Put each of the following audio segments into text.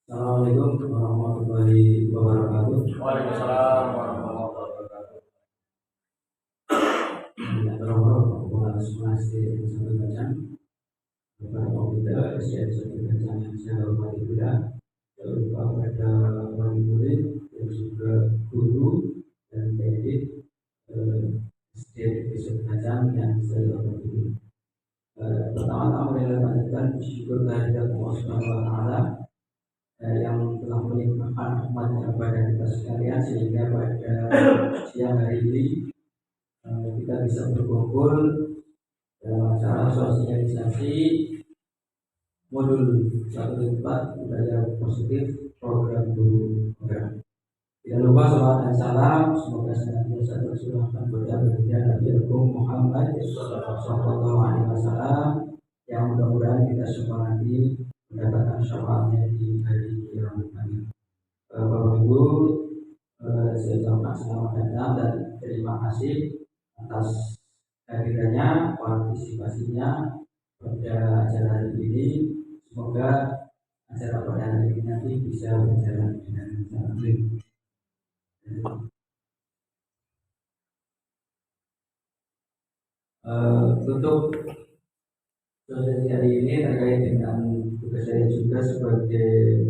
Assalamualaikum warahmatullahi wabarakatuh. Waalaikumsalam warahmatullahi wabarakatuh. Sampai bacaan beberapa kita SDN sampai bacaan yang saya hormati pula. Jangan lupa pada wali murid dan juga guru dan pendidik SDN sampai bacaan yang saya hormati. Pertama-tama kita lanjutkan bersyukur kehadirat Allah Subhanahu Wa Taala yang telah melimpahkan rahmatnya kepada kita sekalian sehingga pada siang hari ini kita bisa berkumpul dalam acara sosialisasi modul 1 4 budaya positif program guru program. Tidak lupa salawat dan salam semoga senantiasa tercurahkan kepada baginda Nabi Agung Muhammad Sallallahu Alaihi Wasallam yang mudah-mudahan kita semua nanti mendapatkan syafaatnya di hari kiamat nanti. Bapak Ibu, saya ucapkan selamat datang dan terima kasih atas kehadirannya, partisipasinya pada acara hari ini. Semoga acara pada hari ini nanti bisa berjalan dengan baik. Untuk sesi hari ini terkait dengan tugas saya juga sebagai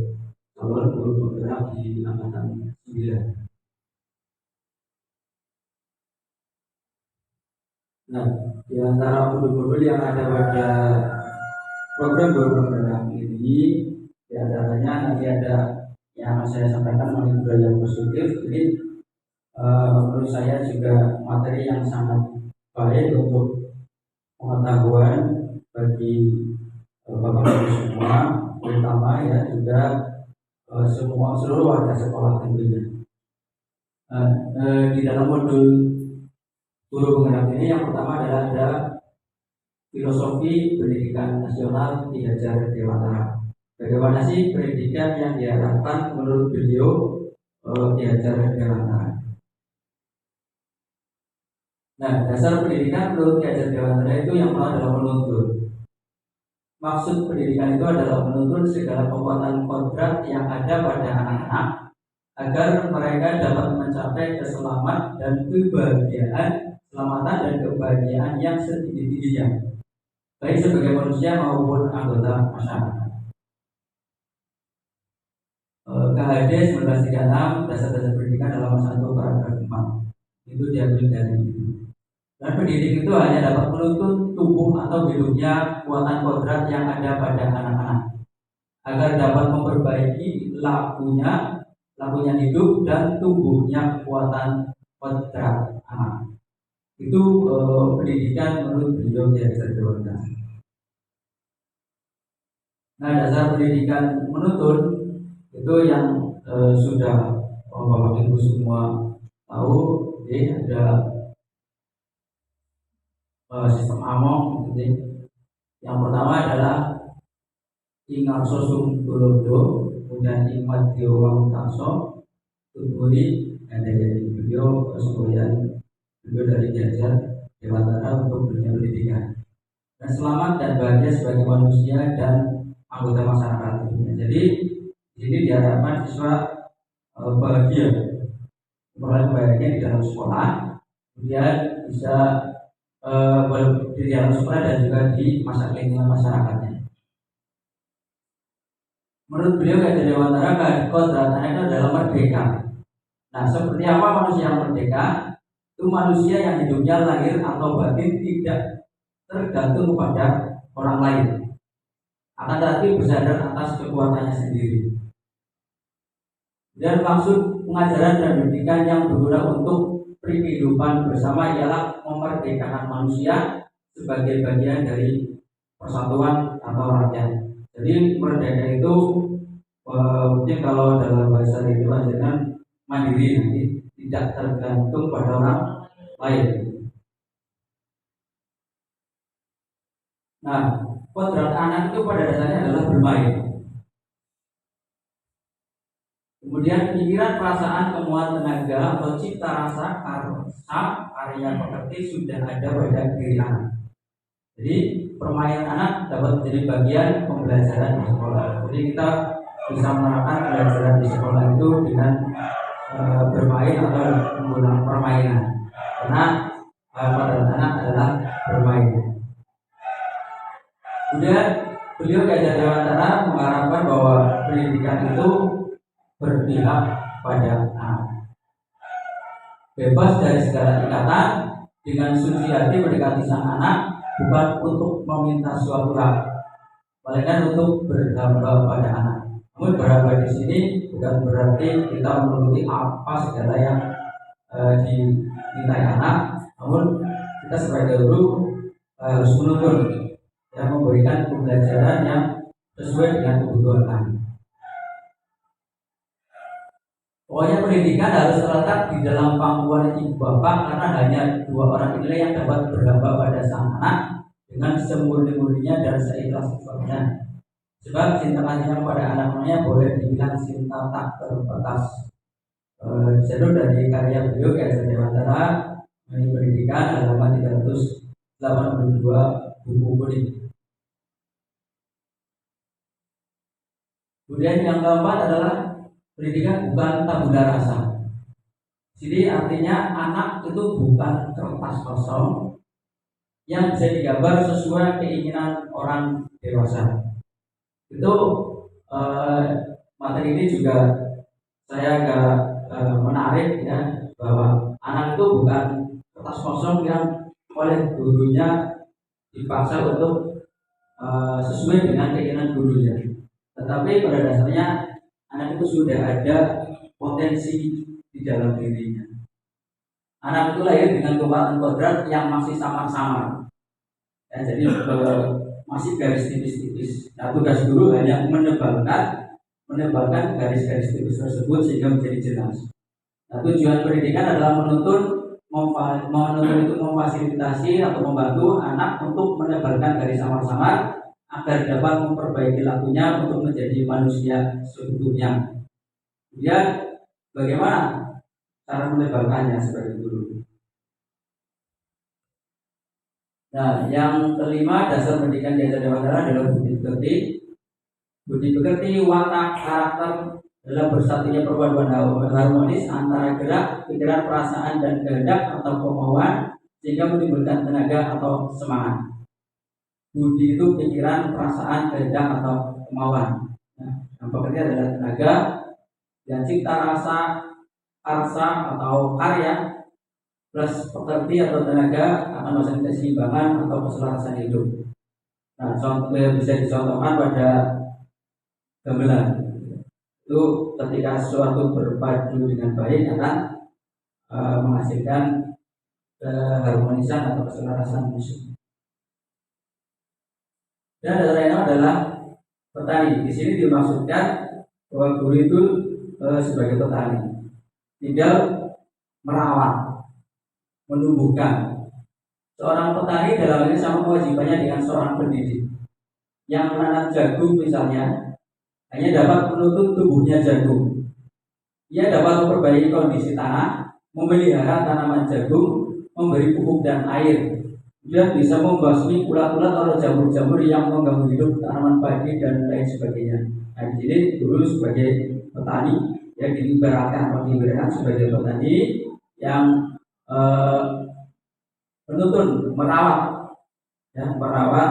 calon guru penggerak di angkatan 9. Nah, di antara modul-modul yang ada pada program guru penggerak ini, di antaranya nanti ada yang saya sampaikan mengenai budaya positif. Jadi menurut saya juga materi yang sangat baik untuk pengetahuan bagi bapak ibu semua, terutama ya juga seluruh warga sekolah tentunya. Di dalam modul guru penggerak ini yang pertama adalah ada filosofi pendidikan nasional Ki Hajar Dewantara. Bagaimana sih pendidikan yang diharapkan menurut beliau Ki Hajar Dewantara? Nah, dasar pendidikan menurut Ki Hajar Dewantara itu yang pertama adalah menuntun. Maksud pendidikan itu adalah menuntun segala kekuatan kodrat yang ada pada anak-anak agar mereka dapat mencapai keselamatan dan kebahagiaan yang setinggi-tingginya, baik sebagai manusia maupun anggota masyarakat. KHD 1936 dasar-dasar pendidikan dalam 1 paragraf 4 itu diambil dari itu. Dan pendidik itu hanya dapat menuntun tubuh atau hidupnya kekuatan kodrat yang ada pada anak-anak agar dapat memperbaiki lakunya hidup dan tubuhnya kekuatan kodrat anak. Itu pendidikan menurut beliau Ki Hajar Dewantara. Nah, dasar pendidikan menuntun itu yang sudah Bapak Ibu semua tahu, ada sistem Among. Yang pertama adalah Ingarso Tulodo, kemudian Imat Diowang Takso, Tuturi, dan dari beliau dari Ki Hajar Dewantara untuk dunia pendidikan. Dan selamat dan bahagia sebagai manusia dan anggota masyarakat dunia. Jadi di sini diharapkan siswa bahagia, bahagia di dalam sekolah, kemudian bisa di dalam sekolah dan juga di masa lingkungan masyarakatnya. Menurut beliau Ki Hajar Dewantara, kodratannya itu adalah merdeka. Nah, seperti apa manusia yang merdeka? Itu manusia yang hidupnya lahir atau batin tidak tergantung kepada orang lain, akan tetapi bersandar atas kekuatannya sendiri. Dan maksud pengajaran dan pendidikan yang berguna untuk kehidupan bersama ialah memerdekakan manusia sebagai bagian dari persatuan atau rakyat. Jadi merdeka itu mungkin kalau dalam bahasa itu ajaran mandiri, nanti tidak tergantung pada orang lain. Nah, kodrat anak itu pada dasarnya adalah bermain. Kemudian pikiran, perasaan, kemauan, tenaga atau cipta rasa, karya pekerti sudah ada pada diri anak. Jadi permainan anak dapat menjadi bagian pembelajaran di sekolah. Jadi kita bisa menerapkan pelajaran di sekolah itu dengan bermain atau menggunakan permainan, karena pada anak adalah bermain. Kemudian beliau Gajah Dewantara mengharapkan bahwa pendidikan itu berpihak pada anak, bebas dari segala ikatan, dengan suci hati mendekati sang anak, bukan untuk meminta suatu hak, melainkan untuk berhamba pada anak. Namun berhamba di sini bukan berarti kita menuruti apa segala yang dimintai anak, namun kita sebagai guru harus menuntun yang memberikan pembelajaran yang sesuai dengan kebutuhan anak. Pokoknya pendidikan harus terletak di dalam pangkuan ibu bapak, karena hanya dua orang inilah yang dapat berhamba pada sang anak dengan semurni-murninya dan seikhlas-ikhlasnya. Sebab cinta kasihnya kepada anak-anaknya boleh dibilang cinta tak terbatas. Disedot dari karya beliau Gajah Dewantara mengenai pendidikan, halaman 382 buku kuning. Kemudian yang keempat adalah pendidikan bukan tabula rasa. Jadi artinya anak itu bukan kertas kosong yang bisa digambar sesuai keinginan orang dewasa. Itu materi ini juga saya agak menarik ya, bahwa anak itu bukan kertas kosong yang oleh gurunya dipaksa untuk sesuai dengan keinginan gurunya, tetapi pada dasarnya anak itu sudah ada potensi di dalam dirinya. Anak itu lahir dengan kekuatan kodrat yang masih samar-samar ya, jadi masih garis tipis-tipis. Nah, tugas guru hanya menebalkan garis-garis tipis tersebut sehingga menjadi jelas. Nah, tujuan pendidikan adalah menuntun itu memfasilitasi atau membantu anak untuk menebalkan garis samar-samar agar dapat memperbaiki lakunya untuk menjadi manusia seutuhnya. Kemudian bagaimana cara menebalkannya sebagai guru? Nah, yang kelima, dasar pendidikan Gajah Dewantara adalah budi pekerti. Budi pekerti watak karakter dalam bersatunya perpaduan harmonis antara gerak, pikiran, perasaan, dan kehendak atau kemauan sehingga menimbulkan tenaga atau semangat. Budi itu pikiran, perasaan, kehendak atau kemauan. Nah, yang pekerti adalah tenaga, dan cipta rasa, karsa atau karya plus pekerti atau tenaga akan menghasilkan keseimbangan atau keselarasan hidup. Nah, contohnya bisa dicontohkan pada gamelan. Itu ketika sesuatu berpadu dengan baik akan menghasilkan keharmonisan atau keselarasan musik. Dan yang lainnya adalah petani. Di sini dimaksudkan bahwa guru itu sebagai petani, tinggal merawat, menumbuhkan. Seorang petani dalam ini sama kewajibannya dengan seorang pendidik. Yang menanam jagung misalnya hanya dapat menuntut tumbuhnya jagung. Ia dapat memperbaiki kondisi tanah, memelihara tanaman jagung, memberi pupuk dan air. Dia bisa membasmi ulat-ulat atau jamur-jamur yang mengganggu hidup tanaman padi dan lain sebagainya. Nah, di sini guru sebagai petani yang diibaratkan sebagai petani yang menuntun, merawat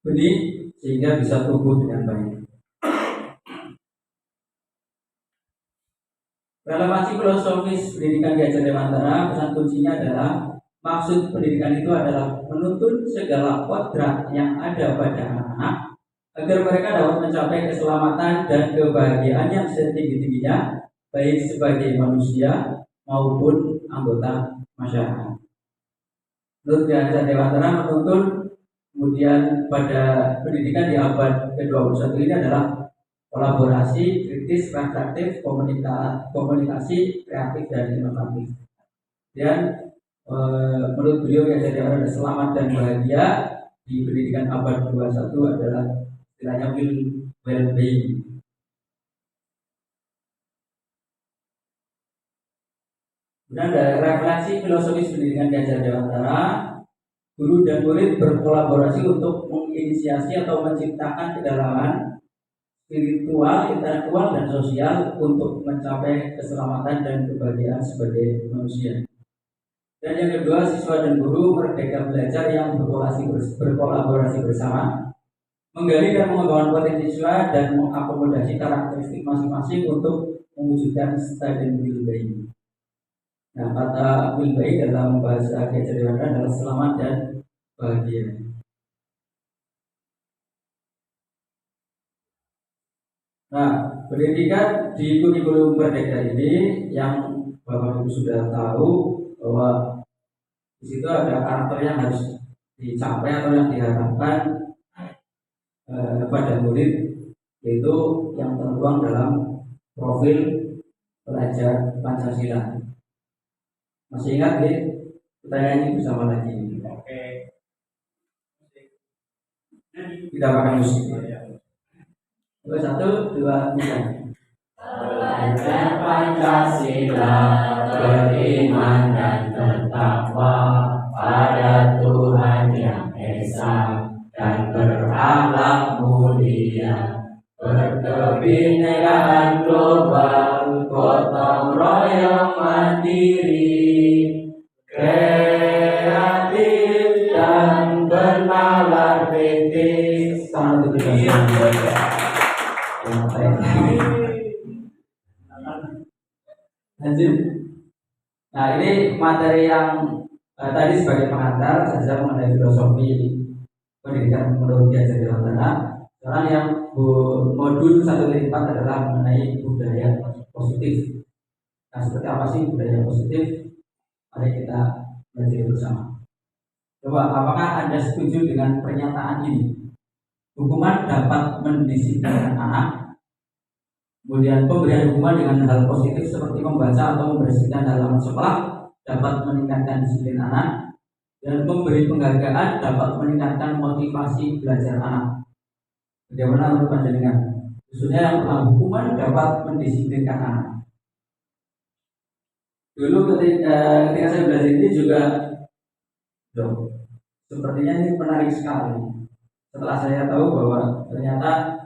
benih sehingga bisa tumbuh dengan baik. Relevansi filosofis pendidikan Gajah Dewantara, pesan kuncinya adalah maksud pendidikan itu adalah menuntun segala kodrat yang ada pada anak-anak agar mereka dapat mencapai keselamatan dan kebahagiaan yang setinggi-tingginya, baik sebagai manusia maupun anggota masyarakat. Menurut Gajah Dewantara, menuntun kemudian pada pendidikan di abad ke-21 ini adalah kolaborasi, kritis, reflektif, komunikasi, kreatif, dan inovatif. Dan menurut beliau Gajah Dewantara ada selamat dan bahagia di pendidikan abad 21 adalah istilahnya well-being. Dan dari refleksi filosofis pendidikan Gajah Dewantara, guru dan murid berkolaborasi untuk menginisiasi atau menciptakan kedalaman spiritual, intelektual, dan sosial untuk mencapai keselamatan dan kebahagiaan sebagai manusia. Dan yang kedua, siswa dan guru merdeka belajar yang berkolaborasi bersama, menggali dan mengembangkan potensi siswa dan mengakomodasi karakteristik masing-masing untuk mewujudkan stadium Wilbai. Nah, kata Wilbai dalam bahasa Kecerdasan adalah selamat dan bahagia. Nah, pendidikan di kurikulum merdeka ini yang Bapak Ibu sudah tahu bahwa di situ ada karakter yang harus dicapai atau yang diharapkan pada murid, yaitu yang tertuang dalam profil pelajar Pancasila. Masih ingat ya? Kita nyanyi bersama lagi. Oke. Kita pakai musik. Satu, dua, tiga. Belajar Pancasila, beriman dan bertakwa pada Tuhan Yang Esa dan berakhlak mulia, berkebinekaan global, gotong royong mandiri, kreatif dan bernalar kritis. Sama itu lanjut. Nah, ini materi yang tadi sebagai pengantar saja mengenai filosofi pendidikan menurut Ki Hajar Dewantara. Sekarang yang modul 1-4 adalah mengenai budaya positif. Nah, seperti apa sih budaya positif? Mari kita belajar bersama. Coba, apakah Anda setuju dengan pernyataan ini? Hukuman dapat mendisiplinkan anak. Kemudian pemberian hukuman dengan hal positif seperti membaca atau membersihkan halaman sekolah dapat meningkatkan disiplin anak. Dan memberi penghargaan dapat meningkatkan motivasi belajar anak. Bagaimana menurut panjenengan? Khususnya yang pertama, hukuman dapat mendisiplinkan anak. Dulu ketika saya belajar ini juga, sepertinya ini menarik sekali. Setelah saya tahu bahwa ternyata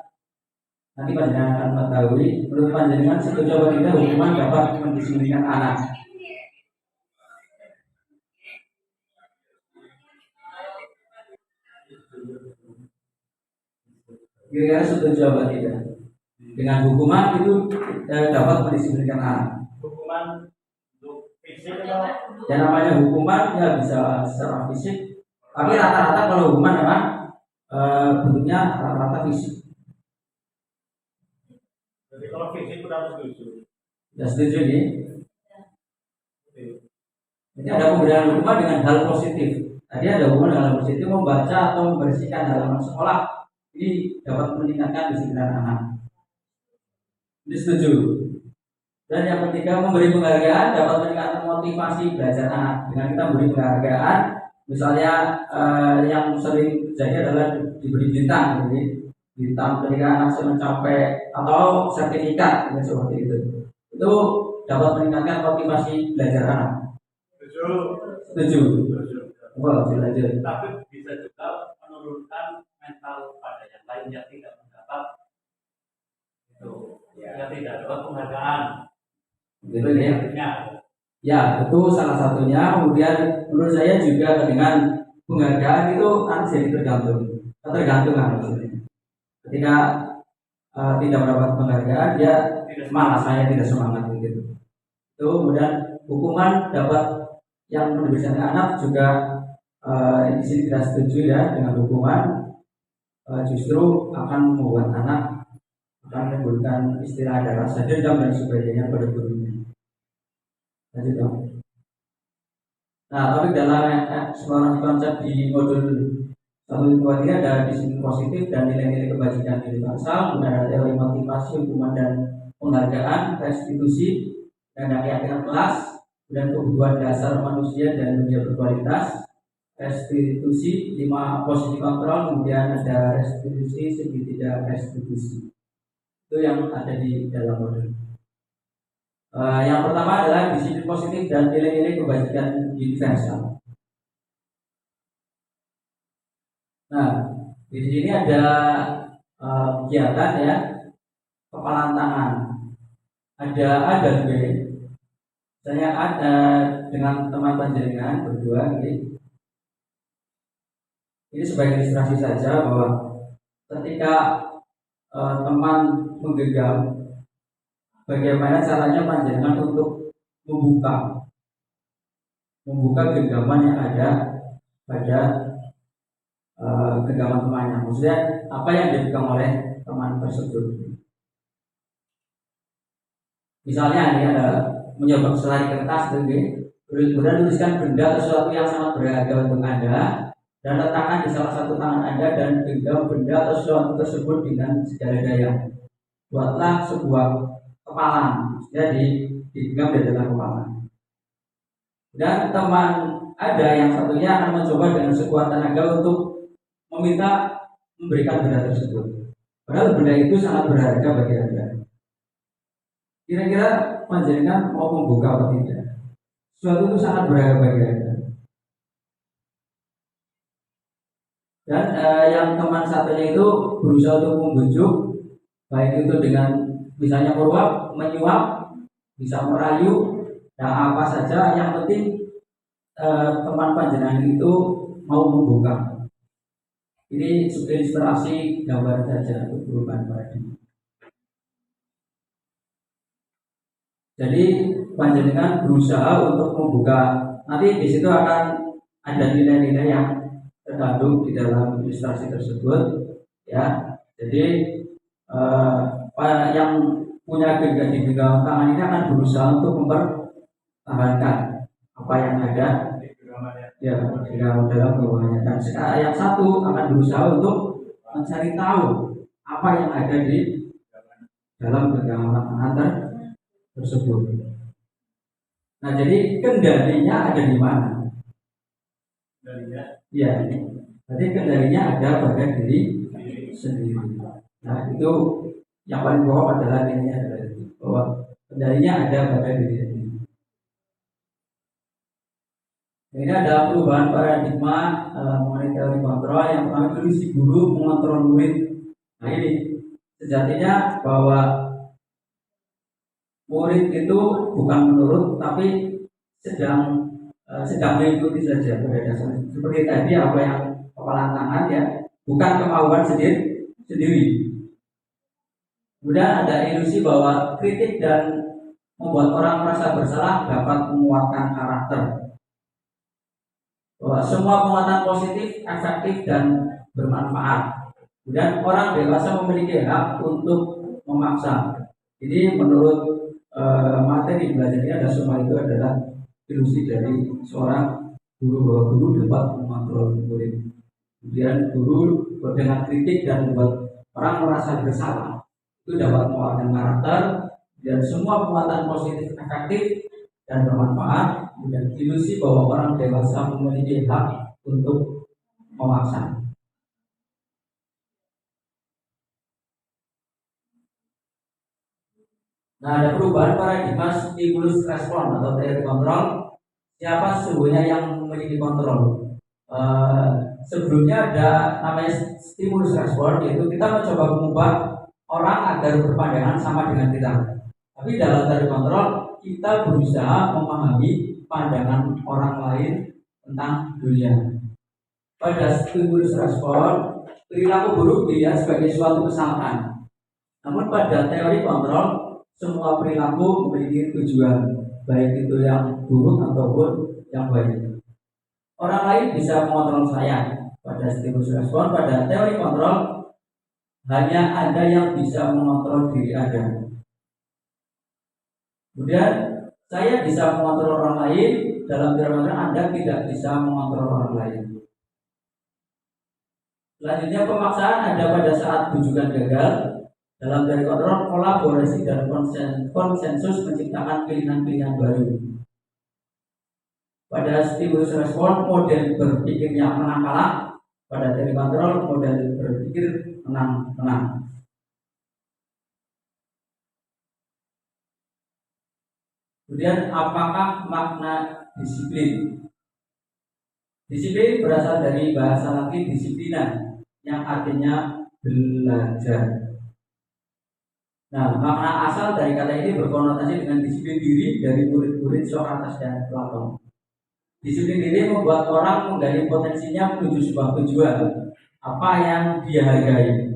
nanti panjenengan akan mengetahui, menurut panjenengan setuju atau tidak hukuman dapat mendisiplinkan anak? Kira-kira setuju atau tidak? Dengan hukuman itu dapat mendisiplinkan anak. Hukuman untuk fisik atau? Ya, namanya hukuman ya bisa secara fisik, tapi rata-rata kalau hukuman memang bentuknya rata-rata fisik. Jadi kalau fisik udah setuju. Ya setuju nih. Jadi ada pemberian hukuman dengan hal positif. Tadi ada hukuman dengan hal positif, membaca atau membersihkan halaman sekolah. Ini dapat meningkatkan disiplin anak. Ini setuju. Dan yang ketiga, memberi penghargaan dapat meningkatkan motivasi belajar anak. Dengan kita memberi penghargaan, misalnya yang sering terjadi adalah diberi bintang, jadi bintang ketika anak mencapai atau sertifikat seperti itu dapat meningkatkan motivasi belajar anak. Setuju. Wah, lanjut. Tapi bisa juga menurunkan mental pada yang lain yang tidak mendapat yang tidak dapat penghargaan. Gitu ya. Ya, itu salah satunya. Kemudian menurut saya juga dengan penghargaan itu kan jadi tergantungan maksudnya. Ketika tidak mendapat penghargaan, dia malas, saya tidak semangat gitu. Itu kemudian hukuman dapat yang memberikan anak juga di sini tidak setuju ya dengan hukuman. Justru akan membuat anak akan menimbulkan istilah ada rasa dendam dan sebagainya pada gurunya. Lanjut dong. Nah, tapi dalam sekolah konsep di modul 1-2-3 ada disiplin positif dan nilai-nilai kebajikan universal, kemudian ada teori motivasi, hukuman dan penghargaan, restitusi, dan keyakinan kelas, dan kebutuhan dasar manusia dan dunia berkualitas, restitusi, 5 posisi kontrol, kemudian ada restitusi, segitiga restitusi. Itu yang ada di dalam modul. Yang pertama adalah disiplin positif dan nilai-nilai kebajikan universal. Nah, di sini ada kegiatan ya, kepalan tangan, ada A dan B. Saya ada dengan teman panjenengan berdua, ini sebagai ilustrasi saja bahwa ketika teman menggenggam, bagaimana caranya panjenengan untuk membuka genggaman yang ada pada genggaman temannya. Maksudnya apa yang dipegang oleh teman tersebut. Misalnya ini ada mencoba selai kertas, kemudian tuliskan benda sesuatu yang sangat berharga untuk Anda dan letakkan di salah satu tangan Anda dan genggam benda atau sesuatu tersebut dengan segala daya. Buatlah sebuah kepalan, jadi digenggam di dalam kepalan. Dan teman ada yang satunya akan mencoba dengan sekuat tenaga untuk meminta memberikan benda tersebut. Padahal benda itu sangat berharga bagi Anda. Kira-kira panjenengan mau membuka atau tidak? Sesuatu itu sangat berharga bagi Anda. Dan yang teman satunya itu berusaha untuk membujuk, baik itu dengan misalnya menyuap, bisa merayu, dan apa saja. Yang penting teman panjenengan itu mau membuka. Ini ilustrasi gambar saja untuk perubahan paradigma. Jadi panjenengan berusaha untuk membuka. Nanti di situ akan ada nilai-nilai yang terkandung di dalam ilustrasi tersebut, ya. Jadi yang punya genggaman tangan ini akan berusaha untuk mempertahankan apa yang ada ya di dalam bawahnya, dan yang satu akan berusaha untuk mencari tahu apa yang ada di dalam genggaman tangan tersebut. Nah, jadi kendalinya ada di mana? Ya, jadi kendalinya ada pada diri sendiri. Nah, itu yang paling pokok adalah ini adalah bahwa kendalinya ada pada diri sendiri. Ini ada perubahan paradigma mengenai teori kontrol. Yang pertama itu si guru mengontrol murid. Nah, ini sejatinya bahwa murid itu bukan menurut, tapi sedang mengikuti saja pada dasarnya. Seperti tadi apa yang kepalan tangan, ya, bukan kemauan sendiri. Kemudian ada ilusi bahwa kritik dan membuat orang merasa bersalah dapat menguatkan karakter. Bahwa semua penguatan positif, efektif dan bermanfaat. Kemudian orang dewasa memiliki hak untuk memaksa. Jadi menurut materi belajar ini ada semua itu adalah ilusi dari seorang guru, bahwa guru dapat mengontrol murid. Kemudian guru dengan kritik dan membuat orang merasa bersalah itu dapat menguatkan karakter, dan semua penguatan positif, efektif dan bermanfaat. Kemudian ilusi bahwa orang dewasa memiliki hak untuk memaksa. Nah, ada perubahan paradigma stimulus respon atau teori kontrol. Siapa sesungguhnya yang memiliki kontrol? Sebelumnya ada namanya stimulus respon, yaitu kita mencoba mengubah orang agar berpandangan sama dengan kita. Tapi dalam teori kontrol, kita berusaha memahami pandangan orang lain tentang dunia. Pada stimulus respon, perilaku buruk dilihat sebagai suatu kesalahan. Namun pada teori kontrol, semua perilaku memiliki tujuan, baik itu yang buruk ataupun yang baik. Orang lain bisa mengontrol saya. Pada stimulus respon, pada teori kontrol, hanya Anda yang bisa mengontrol diri Anda. Kemudian saya bisa mengontrol orang lain. Dalam teori kontrol, Anda tidak bisa mengontrol orang lain. Selanjutnya, pemaksaan ada pada saat bujukan gagal. Dalam teori kontrol, kolaborasi dan konsensus menciptakan pilihan-pilihan baru. Pada stimulus respon, model berpikirnya menang kalah. Pada teori kontrol, model berpikir menang. Kemudian, apakah makna disiplin? Disiplin berasal dari bahasa Latin disiplina, yang artinya belajar. Nah, makna asal dari kata ini berkonotasi dengan disiplin diri dari murid-murid Sokrates dan Plato. Disiplin diri membuat orang menggali potensinya menuju sebuah tujuan, apa yang dia hargai.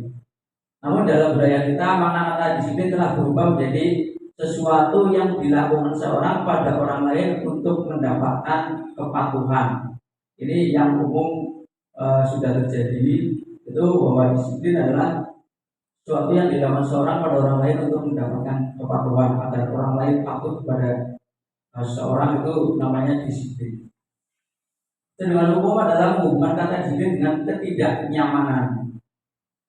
Namun dalam budaya kita, makna kata disiplin telah berubah menjadi sesuatu yang dilakukan seorang pada orang lain untuk mendapatkan kepatuhan. Ini yang umum sudah terjadi, itu bahwa disiplin adalah sesuatu yang dilakukan seorang pada orang lain untuk mendapatkan kepatuhan, agar orang lain patuh kepada seorang, itu namanya disiplin. Dengan umum adalah hubungan kata disiplin dengan ketidaknyamanan,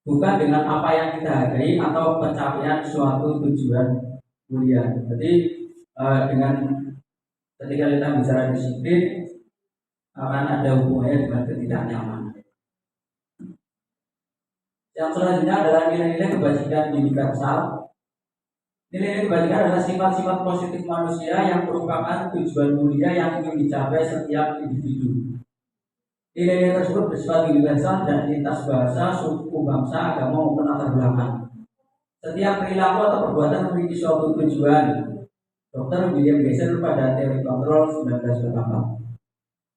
bukan dengan apa yang kita hargai atau pencapaian suatu tujuan mulia. Jadi dengan ketika kita bicara disiplin akan ada hubungannya dengan ketidaknyamanan. Yang selanjutnya adalah nilai-nilai kebajikan universal. Nilai-nilai kebajikan adalah sifat-sifat positif manusia yang merupakan tujuan mulia yang ingin dicapai setiap individu. Nilai-nilai tersebut bersifat universal dan lintas bahasa, suku, bangsa, agama maupun latar belakang. Setiap perilaku atau perbuatan memiliki suatu tujuan. Dr. William Geiser pada teori kontrol 1984.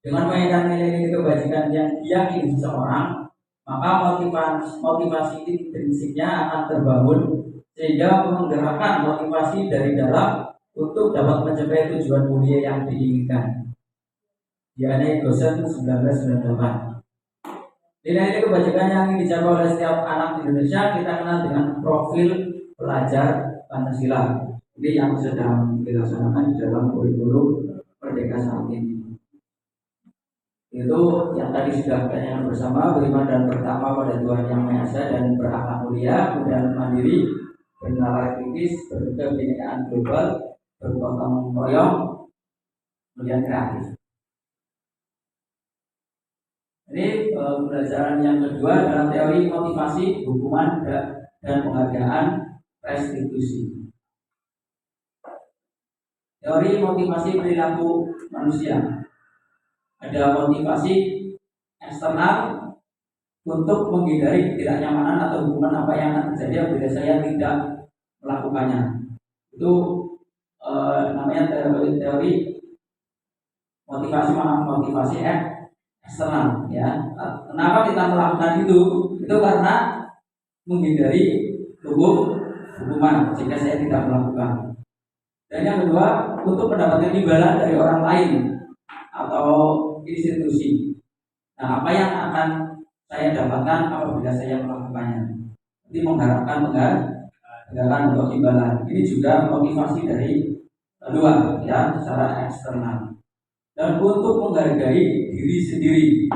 Dengan mengaitkan nilai-nilai kebajikan yang diyakini seseorang, maka motivasi intrinsiknya akan terbangun sehingga menggerakkan motivasi dari dalam untuk dapat mencapai tujuan mulia yang diinginkan. Diane Gosen 1998. Nilai-nilai kebajikan yang ingin dicapai oleh setiap anak Indonesia kita kenal dengan profil pelajar Pancasila. Ini yang sedang dilaksanakan di dalam kurikulum Merdeka saat ini. Itu yang tadi sudah kita bersama, beriman dan pertama pada Tuhan Yang Maha Esa dan berakhlak mulia, kemudian mandiri, bernalar kritis, berkebinekaan global, bergotong royong, kemudian kreatif. Ini pembelajaran yang kedua dalam teori motivasi, hukuman, dan penghargaan restitusi. Teori motivasi perilaku manusia. Ada motivasi eksternal untuk menghindari ketidaknyamanan atau hukuman apa yang akan terjadi apabila saya tidak melakukannya. Itu namanya teori motivasi eksternal, ya. Kenapa kita melakukan itu? Itu karena menghindari hukuman jika saya tidak melakukan. Dan yang kedua, untuk mendapatkan imbalan dari orang lain atau institusi. Nah, apa yang akan saya dapatkan apabila saya melakukannya? Jadi mengharapkan penghargaan untuk imbalan. Ini juga motivasi dari luar, ya, secara eksternal. Dan untuk menghargai diri sendiri.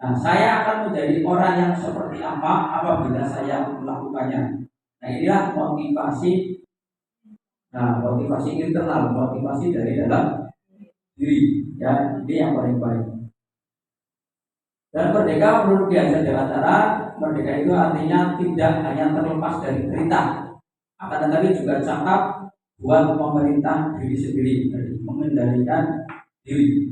Nah, saya akan menjadi orang yang seperti apa apabila saya melakukannya. Nah, inilah motivasi. Nah, motivasi internal, motivasi dari dalam diri, ya, ini yang paling baik. Dan merdeka menurut Dian Dewantara, merdeka itu artinya tidak hanya terlepas dari perintah, akan tetapi juga cakap buat pemerintah diri sendiri, mengendalikan diri.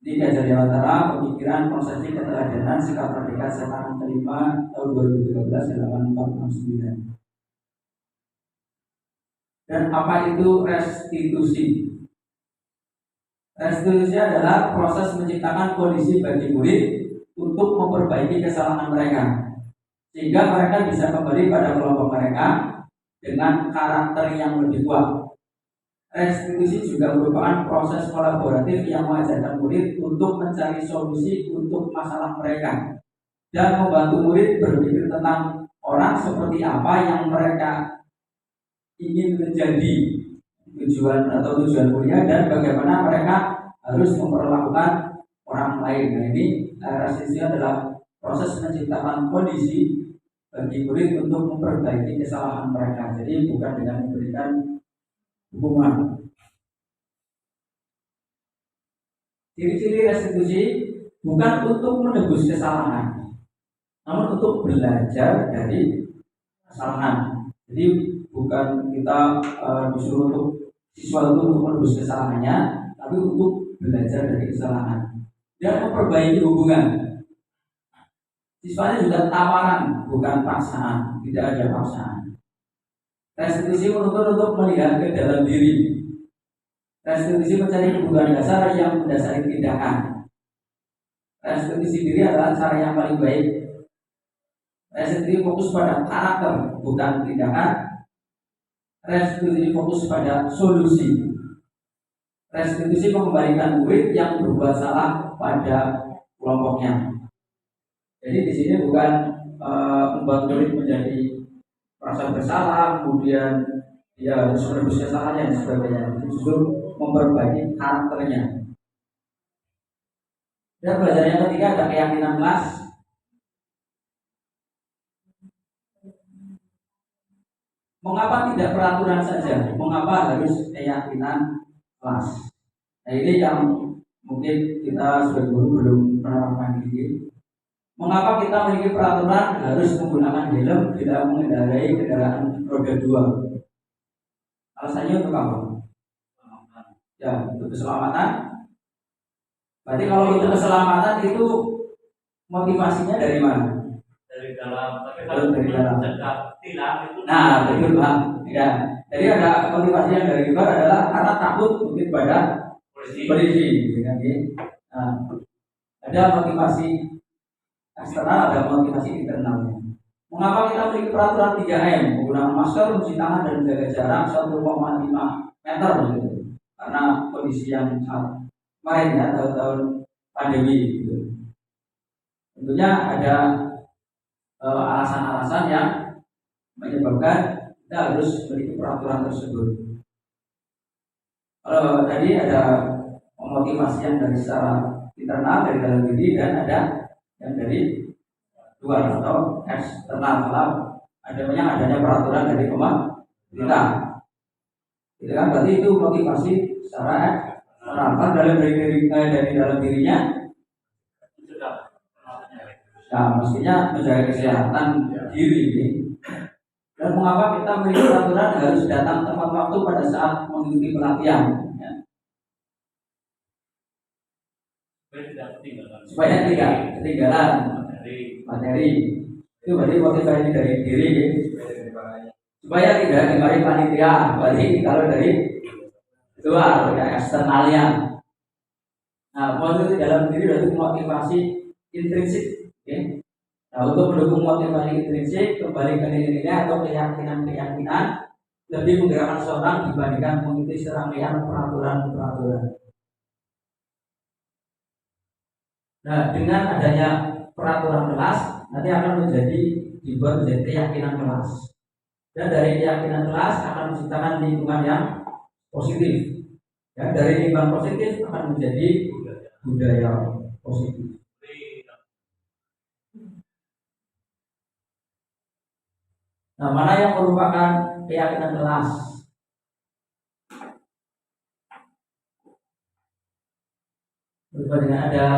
Ini Dian Dewantara, pemikiran konsepsi keteladanan sikap merdeka Sekarang kelima tahun 2013 halaman 469. Dan apa itu restitusi? Restitusi adalah proses menciptakan kondisi bagi murid untuk memperbaiki kesalahan mereka, sehingga mereka bisa kembali pada kelompok mereka dengan karakter yang lebih kuat. Restitusi juga merupakan proses kolaboratif yang mengajarkan murid untuk mencari solusi untuk masalah mereka dan membantu murid berpikir tentang orang seperti apa yang mereka ingin menjadi tujuan mulia dan bagaimana mereka harus memperlakukan orang lain. Nah, ini restitusi adalah proses menciptakan kondisi bagi murid untuk memperbaiki kesalahan mereka. Jadi bukan dengan memberikan hukuman. Ciri-ciri restitusi bukan untuk menebus kesalahan, namun untuk belajar dari kesalahan. Jadi bukan kita disuruh untuk siswa itu untuk menebus kesalahannya, tapi untuk belajar dari kesalahan dan memperbaiki hubungan. Siswanya juga tawaran, bukan paksaan, tidak ada paksaan. Restitusi menuntut untuk melihat ke dalam diri. Restitusi mencari kebutuhan dasar yang mendasari tindakan. Restitusi diri adalah cara yang paling baik. Restitusi fokus pada karakter, bukan tindakan. Restitusi fokus pada solusi. Restitusi mengembalikan murid yang berbuat salah pada kelompoknya. Jadi di sini bukan membuat murid menjadi merasa bersalah, kemudian dia harus menebus kesalahannya dan sebagainya. Justru memperbaiki karakternya. Dan pelajaran yang ketiga ada keyakinan kelas. Mengapa tidak peraturan saja? Mengapa harus keyakinan kelas? Nah ini yang mungkin kita sebagai guru belum menerapkan ini. Mengapa kita memiliki peraturan harus menggunakan helm bila mengendarai kendaraan roda 2? Alasannya untuk apa? Ya, untuk keselamatan. Berarti kalau untuk keselamatan itu motivasinya dari mana? Dari dalam, tapi kalau Dari dalam. mencegah tilang itu. Nah, betul Bang. Ya. Jadi ada motivasi yang dari luar adalah karena takut mungkin pada polisi, dengan nah, ada motivasi eksternal, ada motivasi internalnya. Mengapa kita memiliki peraturan 3M, menggunakan masker, mencuci tangan dan menjaga jarak 1,5 meter gitu. Karena kondisi yang saat kemarin ya, tahun-tahun pandemi gitu. Tentunya ada alasan-alasan yang menyebabkan kita harus memiliki peraturan tersebut. Kalau tadi ada motivasi yang dari secara internal dari dalam diri dan ada yang dari luar atau eksternal. Kalau adanya peraturan dari pemerintah, itu kan berarti itu motivasi secara eksternal dalam dari dalam dirinya. Nah, mestinya menjaga kesehatan diri. Dan mengapa kita memiliki peraturan harus datang tepat waktu pada saat mengikuti pelatihan? Ya. Supaya tidak ketinggalan materi. Itu berarti motivasi dari diri. Ya. Supaya tidak kembali panitia. Berarti kalau dari luar, ya, eksternalnya. Nah, motivasi dalam diri berarti motivasi intrinsik. Okay. Nah, untuk mendukung motivasi intrinsik, kembali ke nilai-nilai atau keyakinan-keyakinan lebih menggerakkan seorang dibandingkan mengikuti serangkaian peraturan-peraturan. Nah, dengan adanya peraturan kelas, nanti akan dibuat menjadi keyakinan kelas. Dan dari keyakinan kelas akan menciptakan lingkungan yang positif. Ya, dari lingkungan positif akan menjadi budaya positif. Nah, mana yang merupakan keyakinan kelas? Berupa dengan ada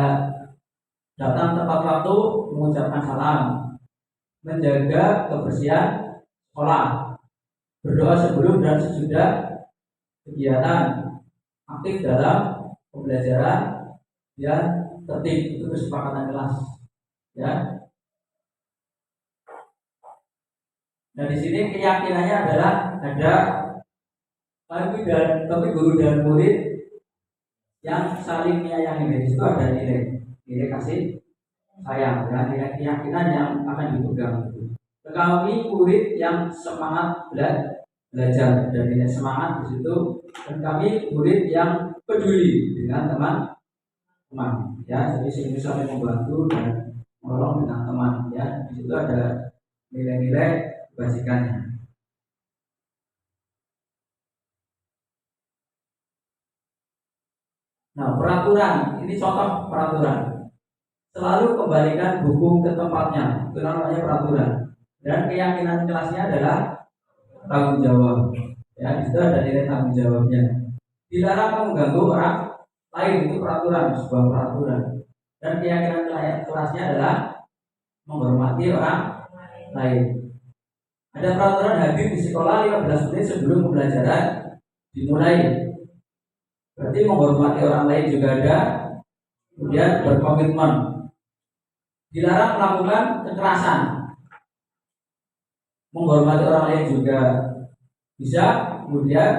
datang tepat waktu, mengucapkan salam, menjaga kebersihan sekolah, berdoa sebelum dan sesudah kegiatan, aktif dalam pembelajaran, dan tertib. Itu kesepakatan kelas. Ya. Nah, di sini keyakinannya adalah ada tapi guru dan murid yang saling menyayangi. Di situ ada nilai kasih sayang, dan nilai keyakinan yang akan dipegang. Kami murid yang semangat belajar dan nilai semangat di situ, dan kami murid yang peduli dengan teman-teman. Ya, jadi sini saling membantu dan menolong dengan teman. Ya, di situ ada nilai-nilai kebajikannya. Nah, peraturan, ini contoh peraturan. Selalu kembalikan buku ke tempatnya, itu namanya peraturan. Dan keyakinan kelasnya adalah tanggung jawab. Ya, di situ ada nilai tanggung jawabnya. Dilarang mengganggu orang lain, itu peraturan, sebuah peraturan. Dan keyakinan kelasnya adalah menghormati orang lain. Ada peraturan hadir di sekolah 15 menit sebelum pembelajaran dimulai. Berarti menghormati orang lain juga ada. Kemudian berkomitmen. Dilarang melakukan kekerasan. Menghormati orang lain juga. bisa. Kemudian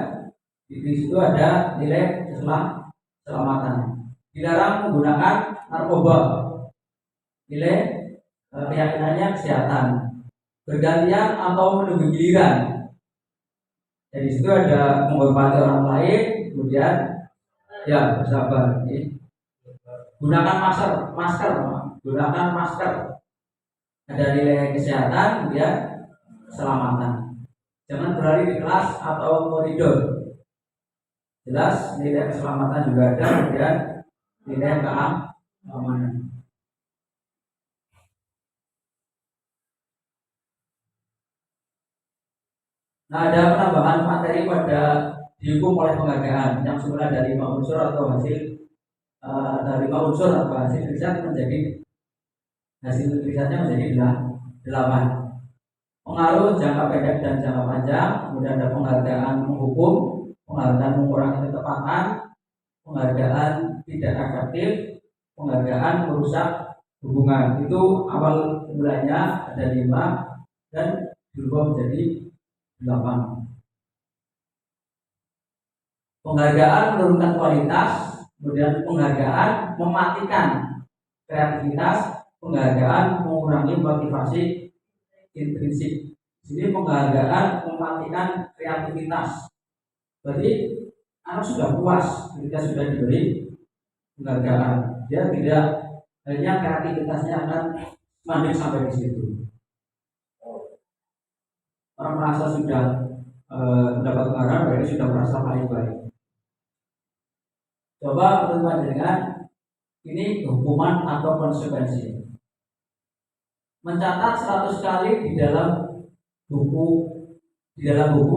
di situ ada nilai keselamatan. Dilarang menggunakan narkoba, nilai keyakinannya kesehatan. Bergantian atau menunggu giliran. Jadi situ ada menghormati orang lain, kemudian ya bersabar. Gunakan masker, gunakan masker. Ada nilai kesehatan, kemudian keselamatan. Jangan berlari di kelas atau koridor. Jelas nilai keselamatan juga ada, kemudian nilai keamanan. Nah, ada penambahan materi pada dihukum oleh penghargaan yang semula dari 5 unsur atau hasil riset menjadi hasil risetnya menjadi 8. Pengaruh jangka pendek dan jangka panjang. Kemudian ada penghargaan menghukum, penghargaan mengurangi ketepatan, penghargaan tidak efektif, penghargaan merusak hubungan. Itu awal mulanya ada 5 dan berubah menjadi 8. Penghargaan menurunkan kualitas, kemudian penghargaan mematikan kreativitas, penghargaan mengurangi motivasi intrinsik. Jadi penghargaan mematikan kreativitas. Berarti anak sudah puas ketika sudah diberi penghargaan. Dia tidak hanya kreativitasnya akan mandek sampai di situ. Orang merasa sudah mendapat penghargaan, berarti sudah merasa paling baik. Coba teman-teman dengan ini hukuman atau konsekuensi. Mencatat 100 kali di dalam buku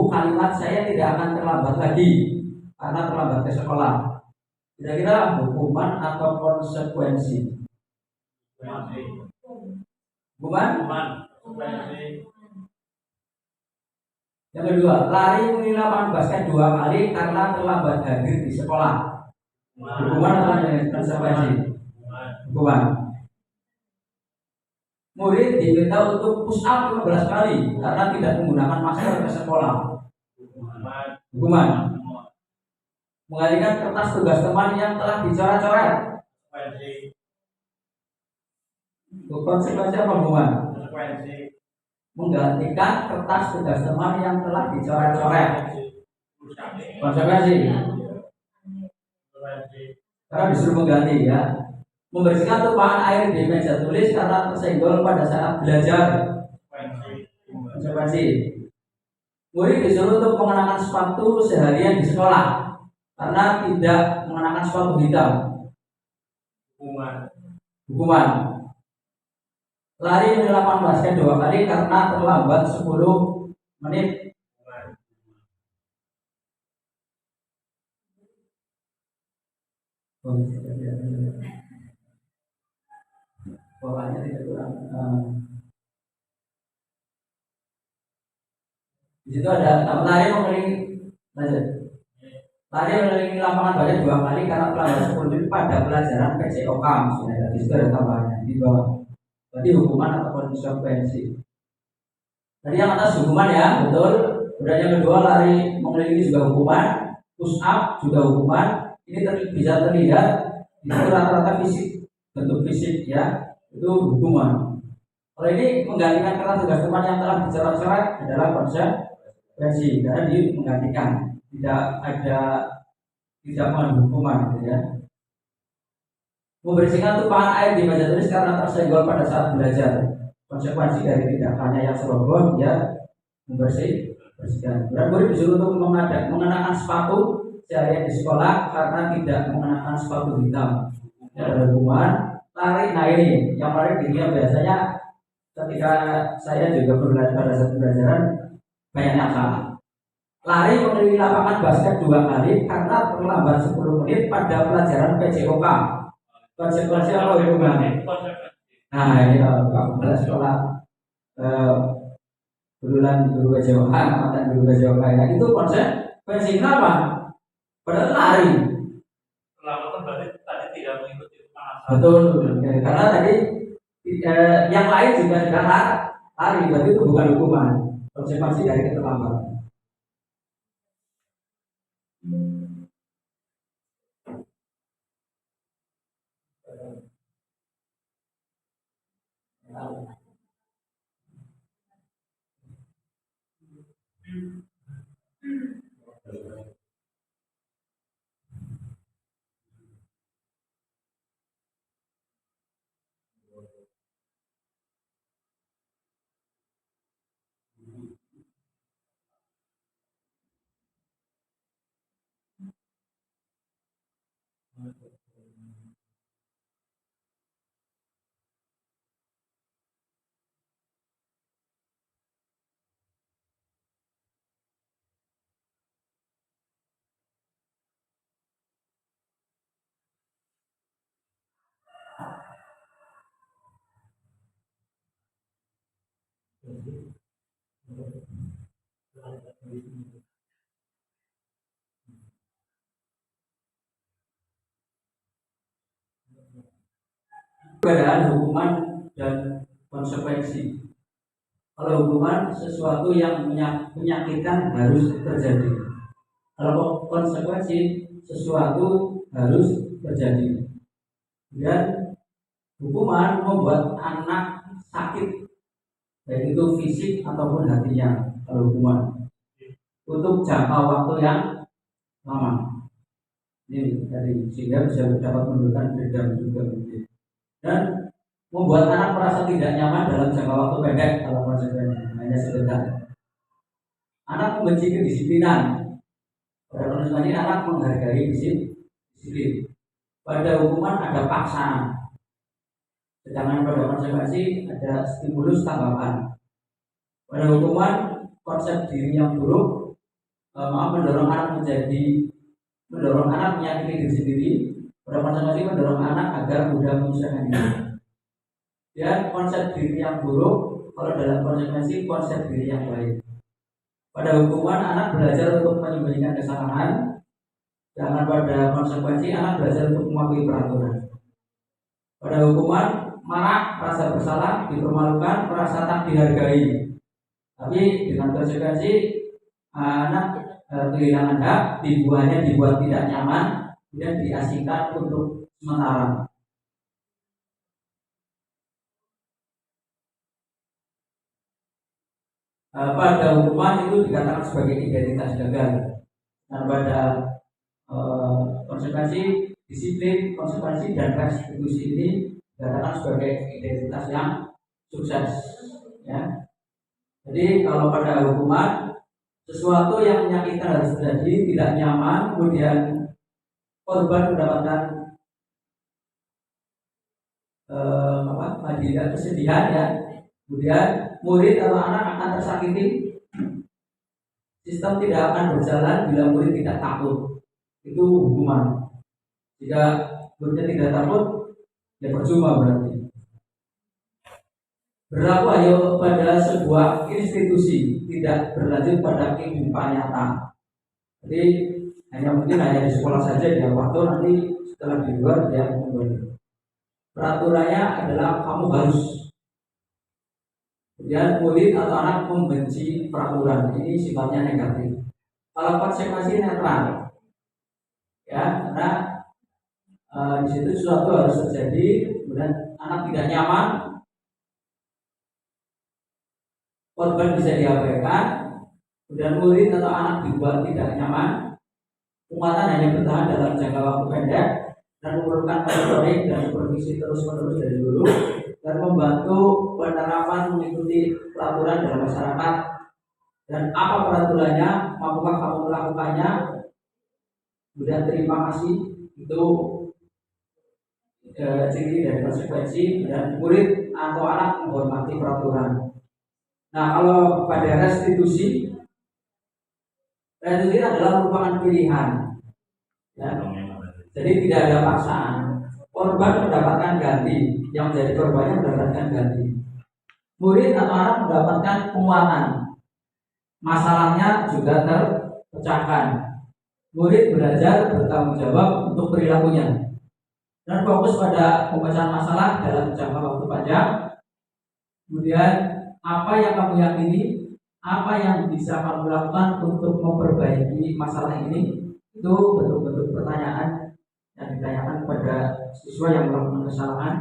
kalimat saya tidak akan terlambat lagi karena terlambat ke sekolah. Kira-kira hukuman atau konsekuensi? Hukuman. Yang kedua, lari menilai lapangan basket 2 kali karena terlambat hadir di sekolah. Hukuman atau konsekuensi? Hukuman. Murid diminta untuk push up 15 kali karena tidak menggunakan masker ke sekolah. Hukuman. Mengalihkan kertas tugas teman yang telah dicoret-coret. Konsekuensi apa hukuman? Menggantikan kertas tugas teman yang telah dicoret-coret. Konsekuensi. Karena disuruh mengganti ya. Membersihkan tumpahan air di meja tulis karena tersenggol pada saat belajar. Konsekuensi. Murid disuruh untuk mengenakan sepatu seharian di sekolah karena tidak mengenakan sepatu hitam. Hukuman. Lari menilai lapangan basket 2 kali karena terlambat 10 menit. Bawahnya tidak kurang. Di situ ada lari mengelilingi lapangan basket 2 kali karena terlambat 10 menit pada pelajaran PCOK. Di situ ada tambahannya di bawah. Berarti hukuman atau konsekuensi. Tadi yang atas hukuman ya, betul. Kemudian yang kedua lari mengelilingi juga hukuman, push up juga hukuman. Ini bisa terlihat di situ rata-rata fisik, bentuk fisik ya, itu hukuman. Kalau ini menggantikan kertas tugas teman yang telah dicoret-coret adalah konsekuensi karena dia menggantikan, tidak menghukuman gitu ya. Membersihkan tumpahan air di meja tulis karena tersenggol pada saat belajar. Konsekuensi dari tindakannya yang seroboh dia membersihkan. Dan murid disuruh untuk mengenakan sepatu seharian di sekolah karena tidak mengenakan sepatu hitam. Ada hukuman. Lari, nah ini yang menarik ini biasanya ketika saya juga belajar pada saat pembelajaran banyak yang salah. Lari mengelilingi lapangan basket 2 kali karena terlambat 10 menit pada pelajaran PCOK. Konsekuensi apa hukuman? Nah ini kalau kepala sekolah bulan guru PCOK, mantan guru PCOK ya, itu konsekuensi kenapa? Padahal lari. Pelanggaran berarti tadi tidak mengikuti pemanasan. Betul, karena tadi yang lain juga sudah lari, berarti itu bukan hukuman, konsekuensi dari keterlambatan. Perbedaan hukuman dan konsekuensi. Kalau hukuman sesuatu yang menyakitkan harus terjadi. Kalau konsekuensi sesuatu harus terjadi. Dan hukuman membuat anak sakit, baik itu fisik ataupun hatinya. Kalau hukuman untuk jangka waktu yang lama, ini dari sehingga bisa dapat menimbulkan dendam juga mungkin. Dan membuat anak merasa tidak nyaman dalam jangka waktu pendek kalau konsekuensi hanya sebentar. Anak membenci kedisiplinan. Pada konsekuensi anak menghargai disiplin. Pada hukuman ada paksaan. Sedangkan pada konsekuensi ada stimulus tanggapan. Pada hukuman konsep diri yang buruk mendorong anak menyakiti diri sendiri. Pada konsekuensi mendorong anak agar mudah menyusahkan diri. Dan konsep diri yang buruk, kalau dalam konsekuensi konsep diri yang baik. Pada hukuman anak belajar untuk menyembunyikan kesalahan, sedangkan pada konsekuensi anak belajar untuk mematuhi peraturan. Pada hukuman marah, merasa bersalah, dipermalukan, merasa tak dihargai. Tapi dengan konsekuensi anak kehilangan hak, dibuat tidak nyaman, dan diasingkan untuk sementara. Pada hukuman itu dikatakan sebagai identitas gagal. Dan pada konsekuensi disiplin, konsekuensi dan restitusi ini dikatakan sebagai identitas yang sukses. Ya. Jadi kalau pada hukuman sesuatu yang menyakitkan harus terjadi, tidak nyaman, kemudian korban mendapatkan kesedihan ya. Kemudian murid atau anak akan tersakiti. Sistem tidak akan berjalan bila murid tidak takut. Itu hukuman. Jika muridnya tidak takut, ya percuma berarti. Berlaku hanya pada sebuah institusi, tidak berlanjut pada kehidupan nyata. Jadi mungkin hanya di sekolah saja dia waktu, nanti setelah di luar dia kembali. Peraturannya adalah kamu harus. Kemudian murid atau anak membenci peraturan, ini sifatnya negatif. Kalau konsekuensi netral, ya, karena di situ sesuatu harus terjadi, kemudian anak tidak nyaman, korban bisa diabaikan, kemudian murid atau anak dibuat tidak nyaman, umatnya hanya bertahan dalam jangka waktu pendek dan memerlukan monitoring dan supervisi terus-menerus dari dulu dan membantu penerapan mengikuti peraturan dalam masyarakat. Dan apa peraturannya, mampukah kamu melakukannya, kemudian terima kasih, itu ciri dari konsekuensi. Dan murid atau anak menghormati peraturan. Nah, kalau pada restitusi adalah merupakan pilihan, ya. Jadi tidak ada paksaan. Korban mendapatkan ganti, yang menjadi korbannya mendapatkan ganti. Murid atau anak mendapatkan penguatan, masalahnya juga terpecahkan. Murid belajar bertanggung jawab untuk perilakunya dan fokus pada pemecahan masalah dalam jangka waktu panjang. Kemudian apa yang kamu yakini, apa yang bisa kamu lakukan untuk memperbaiki masalah ini, itu bentuk-bentuk pertanyaan yang ditanyakan kepada siswa yang melakukan kesalahan.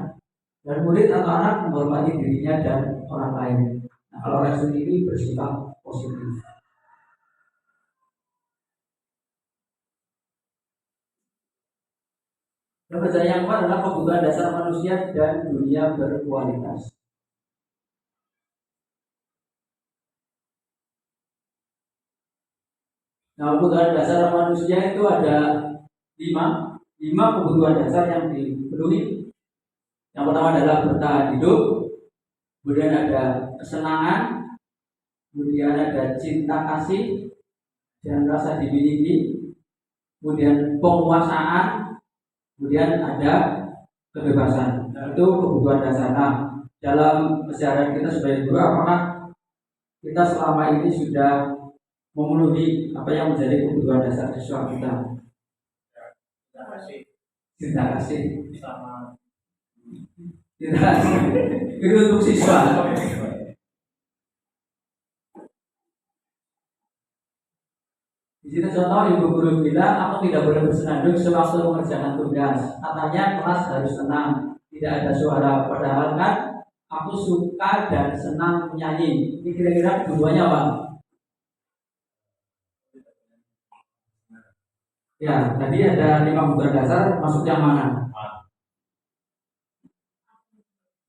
Dan murid atau anak menghormati dirinya dan orang lain. Nah, kalau respon ini bersifat positif. Dan percaya yang kedua adalah kebutuhan dasar manusia dan dunia berkualitas. Nah, kebutuhan dasar manusia itu ada lima kebutuhan dasar yang dipenuhi. Yang pertama adalah bertahan hidup, kemudian ada kesenangan, kemudian ada cinta kasih dan rasa dimiliki, kemudian penguasaan, kemudian ada kebebasan. Itu kebutuhan dasar. Nah, dalam keseharian kita sebagai guru, apakah kita selama ini sudah memenuhi apa yang menjadi kebutuhan dasar siswa kita? Cinta kasih sama cinta kasih itu untuk siswa. Di sini contoh ibu guru bilang, aku tidak boleh bersenandung sewaktu mengerjakan tugas. Katanya kelas harus tenang, tidak ada suara. Padahal kan aku suka dan senang menyanyi. Ini kira-kira keduanya apa? Ya, tadi ada 5 kebutuhan dasar, masuk yang mana?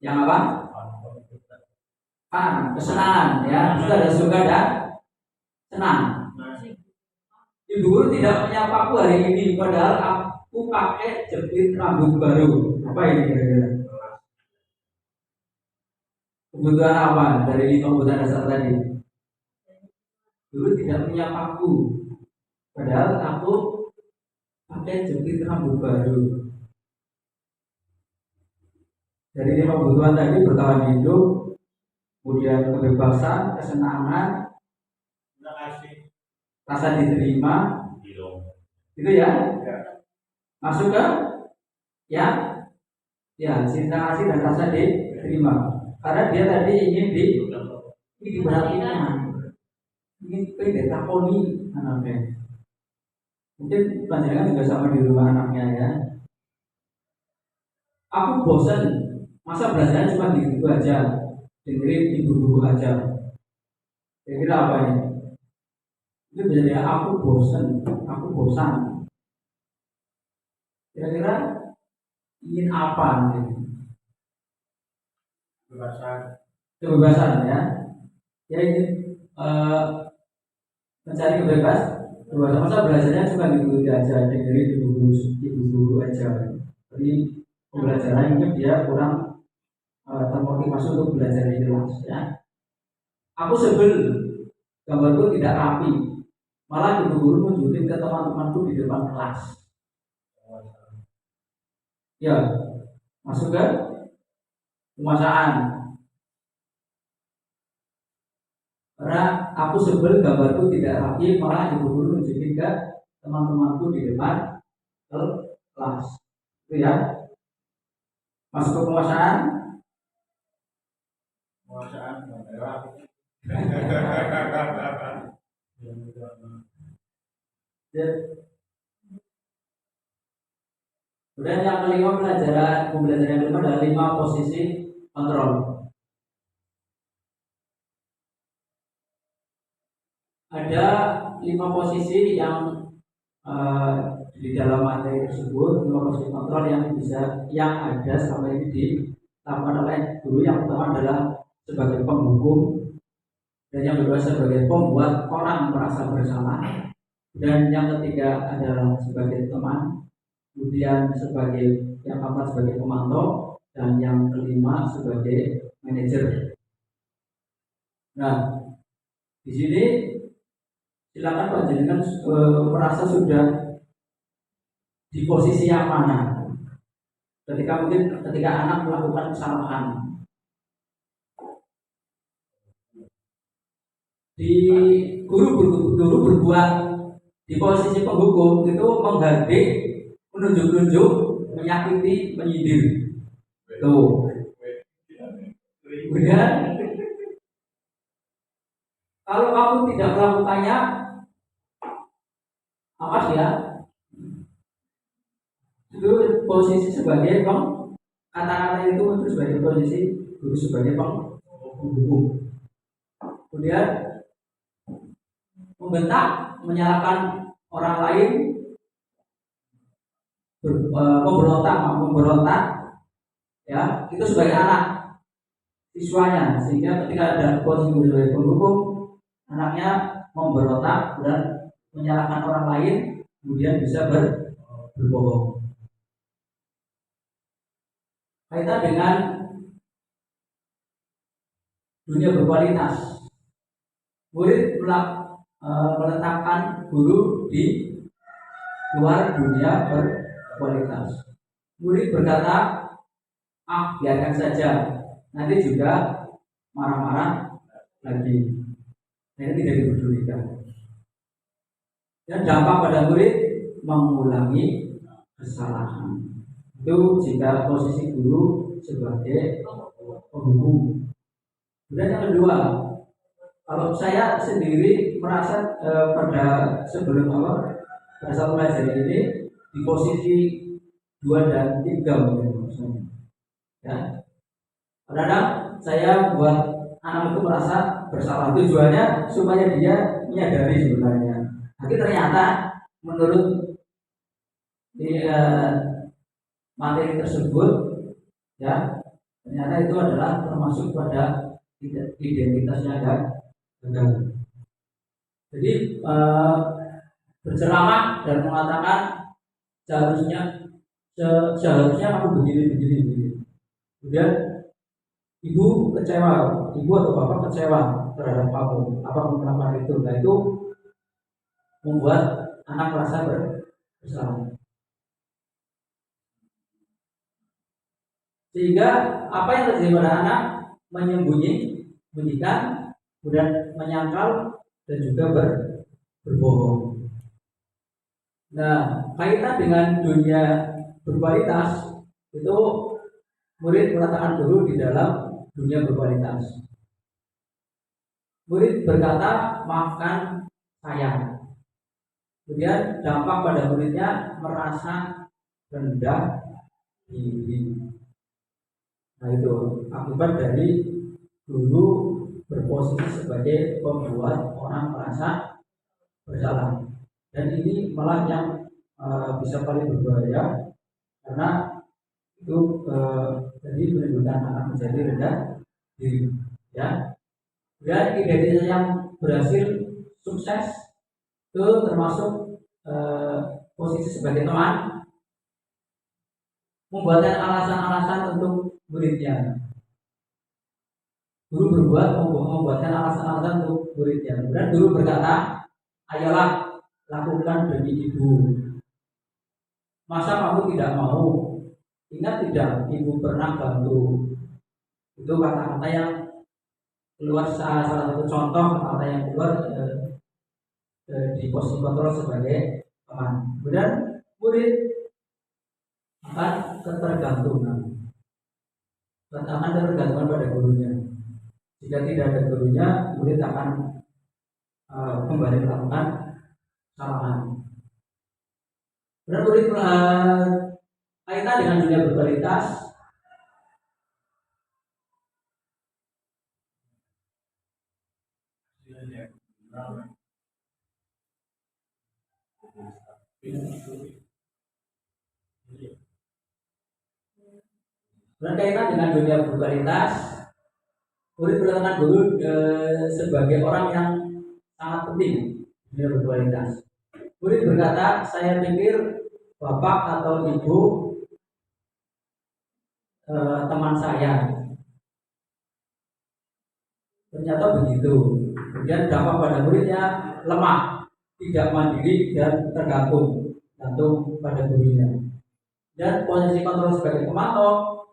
Yang apa? Kesenangan. Ya, itu ada suka dan senang. Ibu guru tidak menyapaku hari ini, padahal aku pakai jepit rambut baru. Apa ini kira-kira? Kebutuhan apa dari 5 kebutuhan dasar tadi? Guru tidak menyapaku, padahal aku pakai jepit rambut baru. Dari 5 kebutuhan tadi, bertahan hidup, kemudian kebebasan, kesenangan, rasa diterima, itu ya. Masuk ke ya cinta kasih dan rasa diterima. Karena dia tadi ingin diperhatikan, ingin ditakoni anaknya. Mungkin panjenengan juga sama di rumah anaknya ya. Aku bosan, masa belajarnya cuma gitu aja, dengerin ibu guru aja. Kira-kira apa ini? Itu bisa aku bosan. Kira-kira ingin apa nih? Kebebasan ya. Ya ingin mencari kebebasan. Masa belajarnya cuma gitu aja, dengerin ibu guru aja. Jadi pembelajaran mungkin dia kurang termotivasi untuk belajar di kelas ya. Aku sebel gambarku tidak rapi, malah ibu guru menunjukin ke teman-temanku di depan kelas. Ya, masuk ke penguasaan. Karena aku sebel gambarku tidak rapi, malah ibu guru menunjukin ke teman-temanku di depan kelas. Itu ya. Masuk ke penguasaan. Kemudian yang kelima, pembelajaran yang kelima adalah 5 posisi kontrol. Ada 5 posisi yang di dalam materi tersebut, 5 posisi kontrol yang ada selama ini dilakukan oleh guru. Yang pertama adalah sebagai penghukum, dan yang kedua sebagai pembuat orang merasa bersalah, dan yang ketiga adalah sebagai teman, kemudian yang keempat sebagai pemantau, dan yang kelima sebagai manajer. Nah, di sini silakan panjenengan merasa sudah di posisi yang mana ketika anak melakukan kesalahan. Di guru berbuat di posisi penghukum itu menghardik, menunjuk-nunjuk, menyakiti, menyindir. Tuh. Kemudian kalau kamu tidak melakukannya, awas ya. Itu posisi sebagai kata-kata itu muncul sebagai posisi guru sebagai penghubung. Kemudian membentak, menyalahkan orang lain, memberontak, ya itu sebagai anak siswanya, sehingga ketika ada posisi guru sebagai penghubung, anaknya memberontak dan menyalahkan orang lain, kemudian bisa berbohong. Kaitan dengan dunia berkualitas, murid meletakkan guru di luar dunia berkualitas. Murid berkata, biarkan saja, nanti juga marah-marah lagi. Ini tidak dipedulikan. Dan dampak pada murid mengulangi kesalahan. Itu jika posisi guru sebagai penghubung. Dan yang kedua, kalau saya sendiri merasa pada sebelum pada saat belajar ini di posisi 2 dan 3 maksudnya. Ya. Kadang saya buat anak itu merasa bersalah, tujuannya supaya dia menyadari sebenarnya. Tapi ternyata menurut materi tersebut, ya ternyata itu adalah termasuk pada identitasnya gagal. Jadi berceramah dan mengatakan seharusnya kamu begini. Kemudian ibu kecewa, ibu atau bapak kecewa terhadap kamu, apa melakukan itu. Nah itu membuat anak merasa bersalah. Sehingga apa yang terjadi pada anak menyembunyikan, kemudian menyangkal dan juga berbohong. Nah, kaitan dengan dunia berkualitas itu murid meletakkan guru di dalam dunia berkualitas. Murid berkata, maafkan saya. Kemudian dampak pada muridnya merasa rendah diri. Nah itu akibat dari guru berposisi sebagai pembuat orang merasa bersalah. Dan ini malah yang bisa paling berbahaya, karena itu jadi menimbulkan anak menjadi rendah diri. Ya. Dan identitas yang berhasil sukses itu termasuk posisi sebagai teman, membuatkan alasan-alasan untuk muridnya. Guru membuatkan alasan-alasan untuk muridnya. Dan guru berkata, ayolah lakukan demi ibu. Masa kamu tidak mau? Ingat tidak, ibu pernah bantu. Itu kata-kata yang keluar, salah satu contoh kata-kata yang keluar di posisi kontrol sebagai teman. Kemudian murid akan ketergantungan pada gurunya. Jika tidak ada gurunya, murid akan kembali melakukan kesalahan. Dan murid kaitan dengan dunia berkualitas, berkaitan dengan dunia berkualitas, murid meletakkan guru sebagai orang yang sangat penting dunia berkualitas. Murid berkata, saya pikir bapak atau ibu teman saya. Ternyata begitu. Kemudian dampak pada muridnya lemah, tidak mandiri dan tergantung pada gurunya. Dan posisi kontrol sebagai pemantau,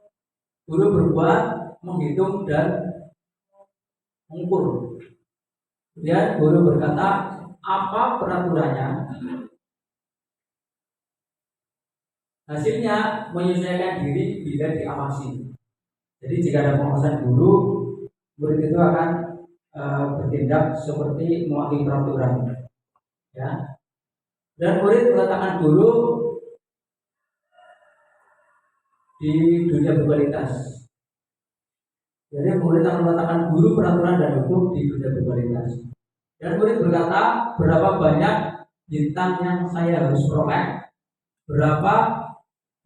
guru berbuat menghitung dan mengukur. Kemudian guru berkata, apa peraturannya? Hasilnya menyesuaikan diri bila diawasi. Jadi jika ada pengawasan guru, murid itu akan bertindak seperti mematuhi peraturan. Ya. Dan murid meletakkan guru di dunia berkualitas. Jadi murid akan meletakkan guru, peraturan dan hukum di dunia berkualitas. Dan murid berkata, berapa banyak bintang yang saya harus peroleh, berapa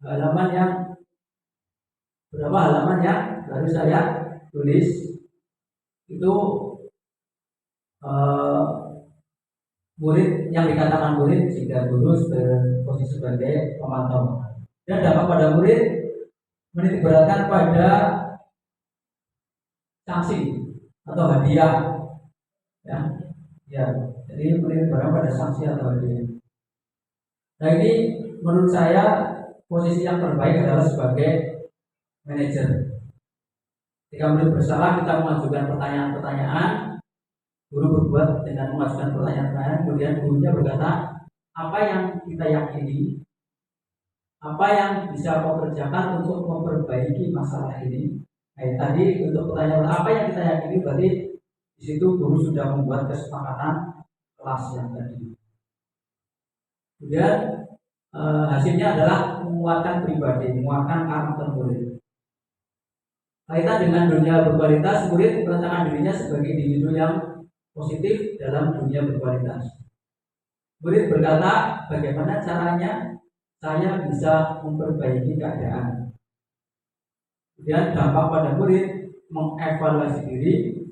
halaman yang harus saya tulis. Itu murid yang dikatakan murid jika guru berposisi sebagai pemantau. Dan dapat pada murid menitikberatkan pada sanksi atau hadiah, ya. Jadi menitikberatkan pada sanksi atau hadiah. Nah, ini menurut saya posisi yang terbaik adalah sebagai manajer. Ketika murid bersalah, kita mengajukan pertanyaan-pertanyaan. Guru berbuat dengan mengajukan pertanyaan-pertanyaan, kemudian gurunya berkata, apa yang kita yakini, apa yang bisa kau kerjakan untuk memperbaiki masalah ini. Nah, tadi untuk pertanyaan apa yang kita yakini, berarti di situ guru sudah membuat kesepakatan kelas yang tadi. Kemudian hasilnya adalah menguatkan pribadi, menguatkan karakter murid. Kaitan dengan dunia berkualitas, murid meletakkan dirinya sebagai individu yang positif dalam dunia berkualitas. Murid berkata, bagaimana caranya saya bisa memperbaiki keadaan. Kemudian dampak pada murid mengevaluasi diri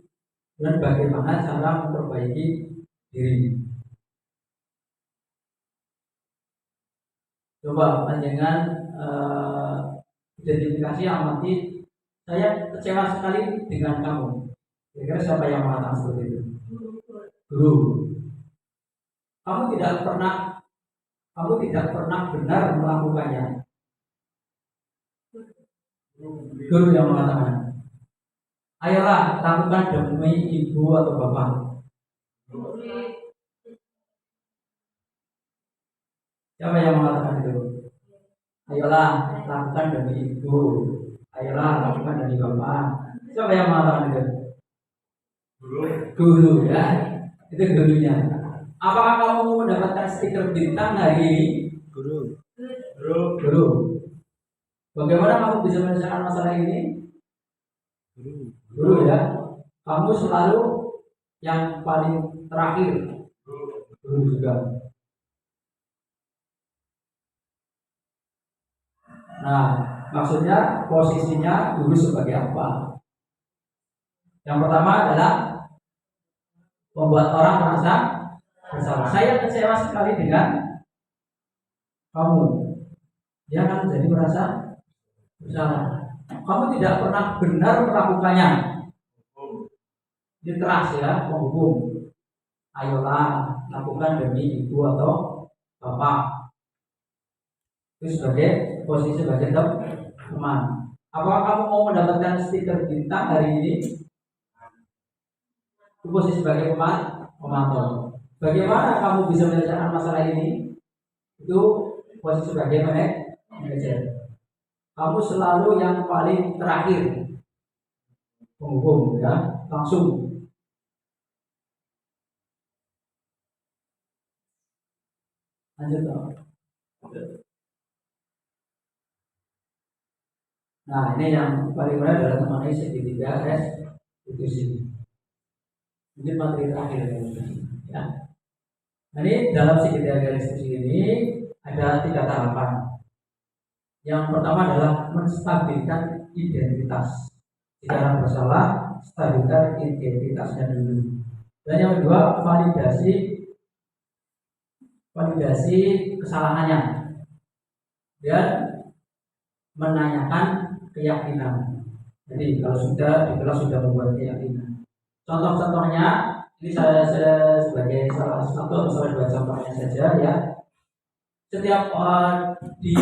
dan bagaimana cara memperbaiki diri. Coba panjangan identifikasi amati, saya kecewa sekali dengan kamu. Kira-kira siapa yang mengatakan seperti itu? Guru. Kamu tidak pernah benar melakukannya. Guru yang mengatakan. Ayolah lakukan demi ibu atau bapak. Siapa yang mengatakan itu? Ayolah lakukan demi ibu. Ayolah lakukan demi bapak. Siapa yang mengatakan itu? Guru, ya. Itu gurunya. Apakah kamu mendapatkan stiker bintang hari ini? Guru. Bagaimana kamu bisa menyelesaikan masalah ini? Guru, ya. Kamu selalu yang paling terakhir. Guru juga. Nah, maksudnya posisinya guru sebagai apa? Yang pertama adalah membuat orang merasa bersalah. Saya kecewa sekali dengan kamu. Dia akan jadi merasa bersalah. Kamu tidak pernah benar melakukannya. Diteras, ya, menghukum. Ayolah lakukan demi ibu atau bapak. Itu sebagai posisi sebagai teman. Apakah kamu mau mendapatkan stiker bintang hari ini? Itu posisi sebagai pemantau. Bagaimana kamu bisa menyelesaikan masalah ini? Itu posisi sebagai manajer. Kamu selalu yang paling terakhir menghukum, ya, langsung. Lanjut, dong. Nah, ini yang paling benar adalah mengenai segitiga restitusi. Ini materi terakhir, ya. Nah, ini dalam segitiga restitusi ini ada 3 tahapan. Yang pertama adalah menstabilkan identitas. Jika orang bersalah, stabilkan identitasnya dulu. Dan yang kedua, validasi kesalahannya. Dan menanyakan keyakinan. Jadi kalau sudah di kelas sudah membuat keyakinan. Contoh-contohnya ini saya sebagai salah satu atau salah 2 contohnya saja, ya. Setiap di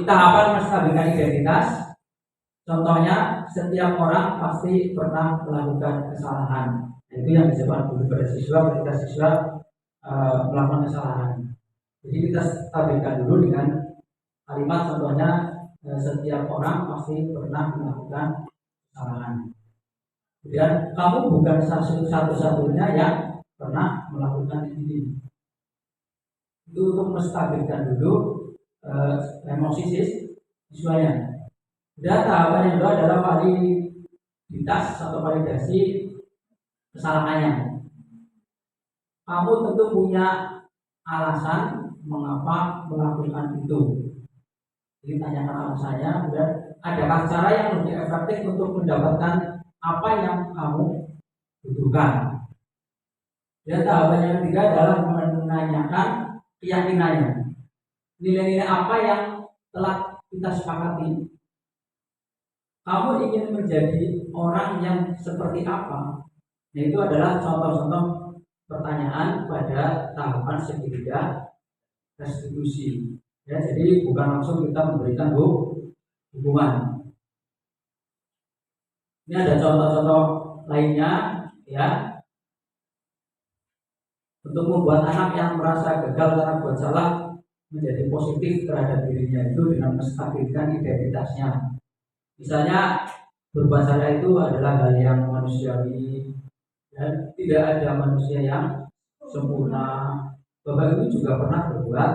tahapan menstabilkan identitas, contohnya setiap orang pasti pernah melakukan kesalahan. Itu yang disebut dulu pada siswa ketika siswa melakukan kesalahan. Jadi kita stabilkan dulu dengan kalimat contohnya, setiap orang pasti pernah melakukan kesalahan. Kemudian kamu bukan satu-satunya yang pernah melakukan ini. Itu untuk menstabilkan dulu emosi siswanya. Dan tahapan yang kedua adalah validitas atau validasi kesalahannya. Kamu tentu punya alasan mengapa melakukan itu. Jadi tanyakan alasannya, dan adakah cara yang lebih efektif untuk mendapatkan apa yang kamu butuhkan. Dan tahapan yang ketiga adalah menanyakan keyakinannya. Nilai-nilai apa yang telah kita sepakati. Kamu ingin menjadi orang yang seperti apa? Nah, itu adalah contoh-contoh pertanyaan pada tahapan segitiga restitusi. Ya, jadi bukan langsung kita memberikan hukuman. Ini ada contoh-contoh lainnya, ya. Untuk membuat anak yang merasa gagal karena buat salah menjadi positif terhadap dirinya itu dengan menstabilkan identitasnya. Misalnya berbuat salah itu adalah hal yang manusiawi dan tidak ada manusia yang sempurna. Bapak Ibu juga pernah berbuat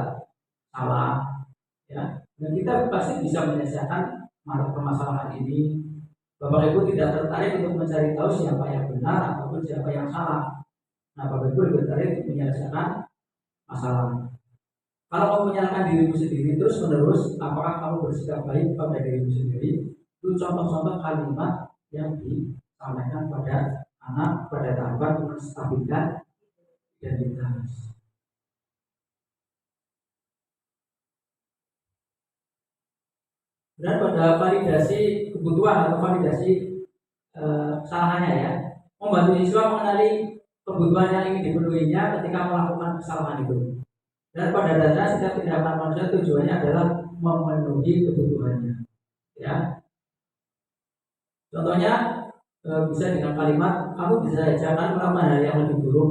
salah, ya. Dan kita pasti bisa menyelesaikan permasalahan ini. Bapak Ibu tidak tertarik untuk mencari tahu siapa yang benar ataupun siapa yang salah. Nah, Bapak Ibu lebih tertarik untuk menyelesaikan masalah. Kalau kamu menyalahkan dirimu sendiri terus menerus, apakah kamu bersikap baik pada dirimu sendiri? Itu contoh-contoh kalimat yang disampaikan pada anak pada tahapan menstabilkan identitas. Dan pada validasi kebutuhan atau validasi kesalahannya, ya, membantu siswa mengenali kebutuhan yang ingin dipenuhinya ketika melakukan kesalahan itu. Dan pada dasarnya setiap tindakan manusia tujuannya adalah memenuhi kebutuhannya, ya. Contohnya bisa dengan kalimat, kamu bisa saja kan melakukan hal yang lebih buruk,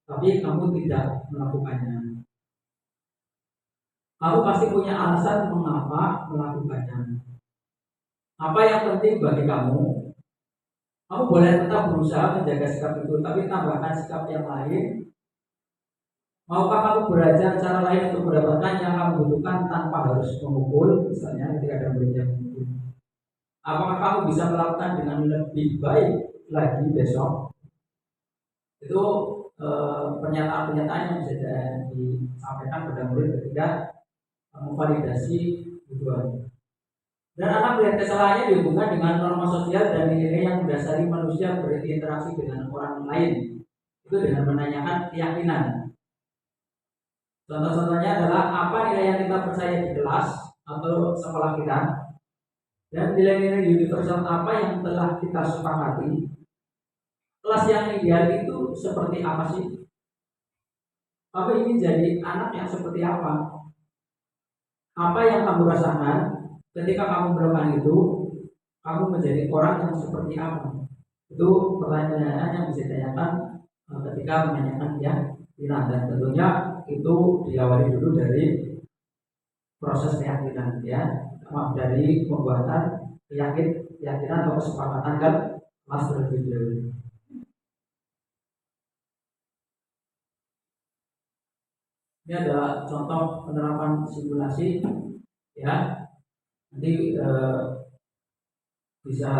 tapi kamu tidak melakukannya. Kamu pasti punya alasan mengapa melakukannya. Apa yang penting bagi kamu? Kamu boleh tetap berusaha menjaga sikap itu, tapi tambahkan sikap yang lain. Maukah kamu belajar cara lain untuk mendapatkan yang kamu butuhkan tanpa harus memukul, misalnya ketika ada murid yang memukul? Apakah kamu bisa melakukan dengan lebih baik lagi besok? Itu pernyataan-pernyataan yang bisa disampaikan pada murid ketika memvalidasi tujuan. Dan anak melihat kesalahannya dihubungkan dengan norma sosial dan nilai yang mendasari manusia berinteraksi dengan orang lain. Itu dengan menanyakan keyakinan. Contoh-contohnya adalah apa nilai yang kita percaya di kelas atau sekolah kita, dan nilai-nilai universal apa yang telah kita sepakati. Kelas yang ideal itu seperti apa sih? Kamu ingin jadi anak yang seperti apa? Apa yang kamu rasakan ketika kamu melakukan itu? Kamu menjadi orang yang seperti apa? Itu pertanyaan yang bisa ditanyakan ketika menanyakan keyakinan, dan tentunya itu diawali dulu dari proses keyakinan, ya, dari pembuatan keyakinan atau kesepakatan kan kelas terlebih dahulu. Ini ada contoh penerapan simulasi, ya. Nanti bisa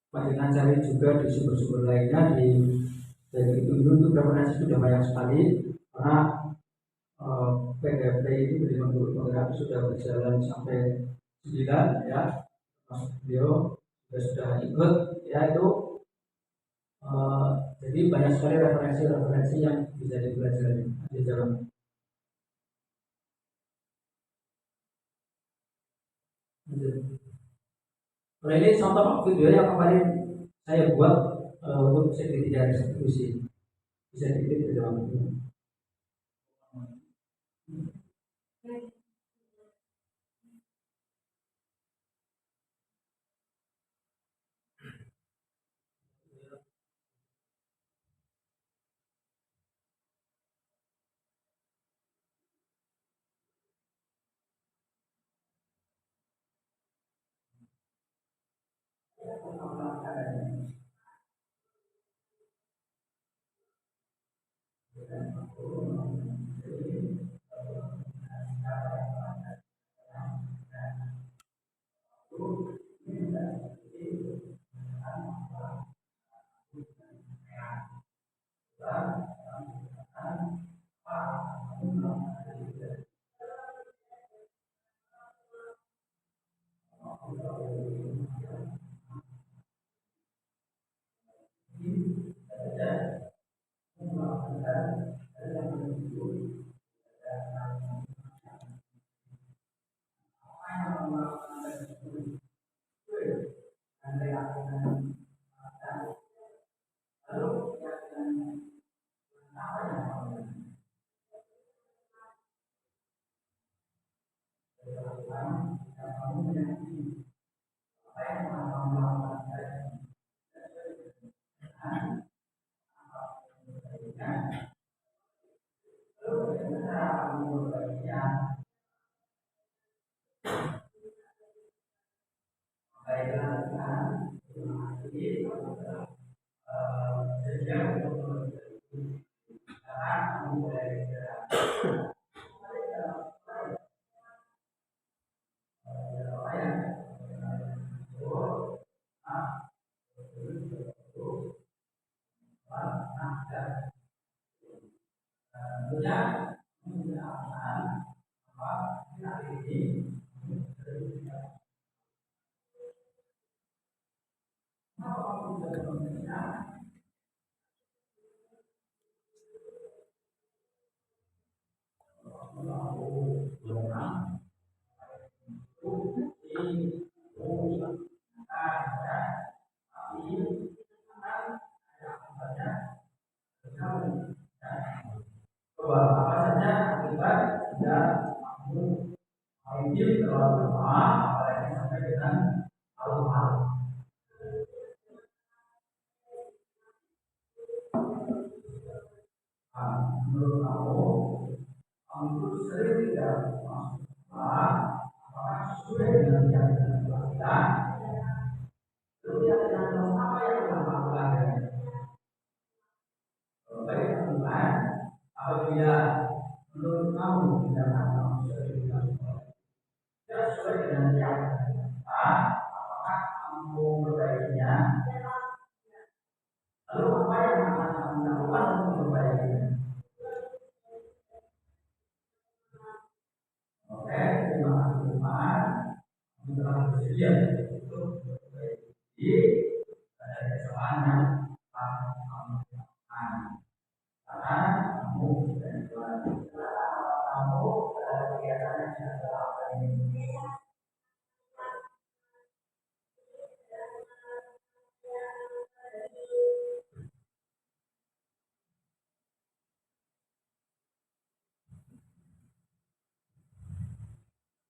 panjenengan cari juga di sumber-sumber lainnya dari itu referensi sudah banyak sekali, karena PDP ini beriman guru penggerak sudah berjalan sampai 9, ya. Masuk beliau sudah ikut, ya, itu jadi banyak sekali referensi-referensi yang bisa dipelajari di dalam. Nah, ini contoh video yang kemarin saya buat untuk segitiga restitusi, bisa diklik di dalam itu.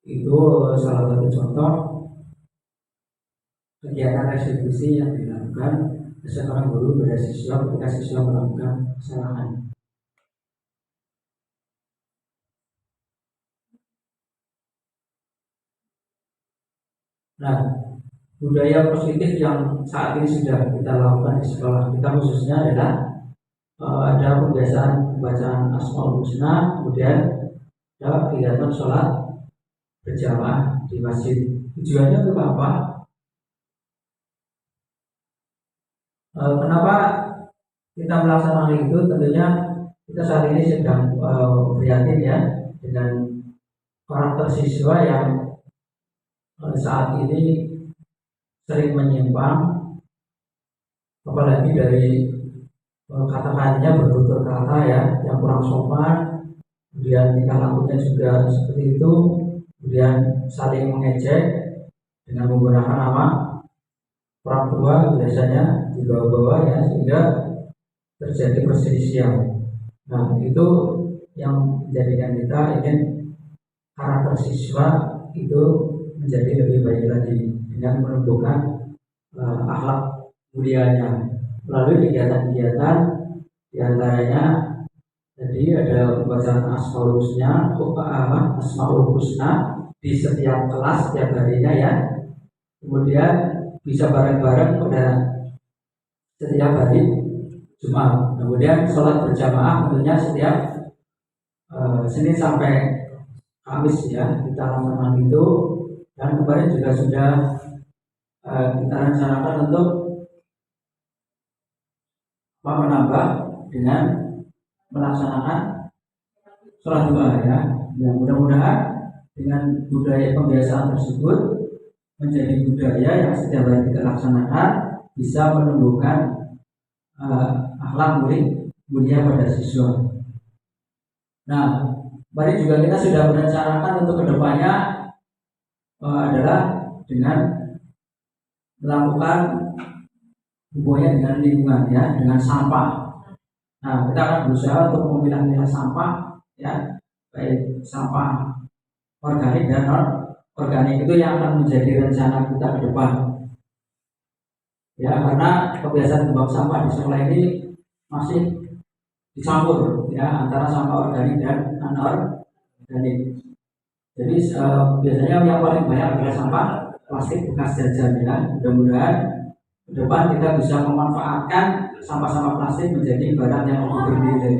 Itu salah satu contoh kegiatan restitusi yang dilakukan seorang guru pada siswa ketika siswa melakukan kesalahan. Nah, budaya positif yang saat ini sudah kita lakukan di sekolah kita khususnya adalah ada kebiasaan bacaan Asmaul Husna, kemudian ada kegiatan sholat berjamaah di masjid. Tujuannya untuk apa? Kenapa kita melaksanakan itu? Tentunya kita saat ini sedang prihatin ya dengan karakter siswa yang saat ini sering menyimpang, apalagi dari kata-katanya bertutur kata ya yang kurang sopan, kemudian tingkah lakunya juga seperti itu, kemudian saling mengejek dengan menggunakan nama orang tua biasanya di bawah-bawah ya, sehingga terjadi perselisihan. Nah, itu yang menjadikan kita ingin karakter siswa itu menjadi lebih baik lagi dengan menumbuhkan akhlak mulianya melalui kegiatan-kegiatan diantaranya jadi ada pembacaan Asmaul Husna di setiap kelas setiap harinya ya, kemudian bisa bareng-bareng pada setiap hari Jumat, kemudian sholat berjamaah tentunya setiap Senin sampai Kamis ya kita lakukan itu. Dan kemarin juga sudah kita rencanakan untuk menambah dengan melaksanakan sholat Jumat ya. Yang mudah-mudahan dengan budaya pembiasaan tersebut menjadi budaya yang setiap hari kita laksanakan bisa menumbuhkan akhlak mulia pada siswa. Nah, mari juga kita sudah merencanakan untuk kedepannya adalah dengan melakukan hubungannya dengan lingkungan ya, dengan sampah. Nah, kita akan berusaha untuk memilah-milah sampah ya, baik sampah organik dan non organik, itu yang akan menjadi rencana kita ke depan. Ya, karena kebiasaan membuang sampah di sekolah ini masih dicampur ya antara sampah organik dan anorganik. Jadi biasanya yang paling banyak adalah sampah plastik bekas jajan ya. Mudah-mudahan ke depan kita bisa memanfaatkan sampah-sampah plastik menjadi barang yang lebih bernilai.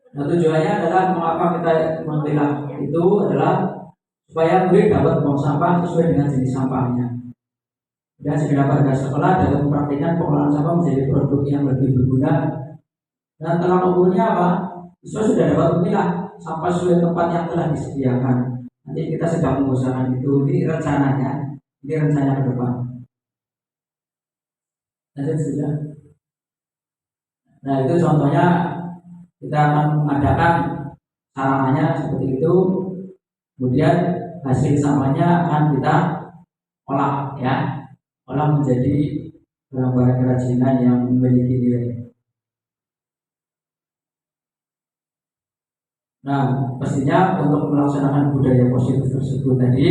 Nah, tujuannya adalah mengapa kita memilah itu adalah supaya murid dapat membuang sampah sesuai dengan jenis sampahnya. Dan segenap warga sekolah dapat mempraktikkan pengolahan sampah menjadi produk yang lebih berguna. Dan telah ukurnya apa? Siswa sudah dapat memilah sampah sesuai tempat yang telah disediakan. Nanti kita sedang mengusahakan itu. Ini rencananya, ini rencana ke depan. Lanjut saja. Nah, itu contohnya kita akan mengadakan sarananya seperti itu. Kemudian hasil sampahnya akan kita olah ya, olah menjadi barang-barang kerajinan yang memiliki nilai. Nah, pastinya untuk melaksanakan budaya positif tersebut tadi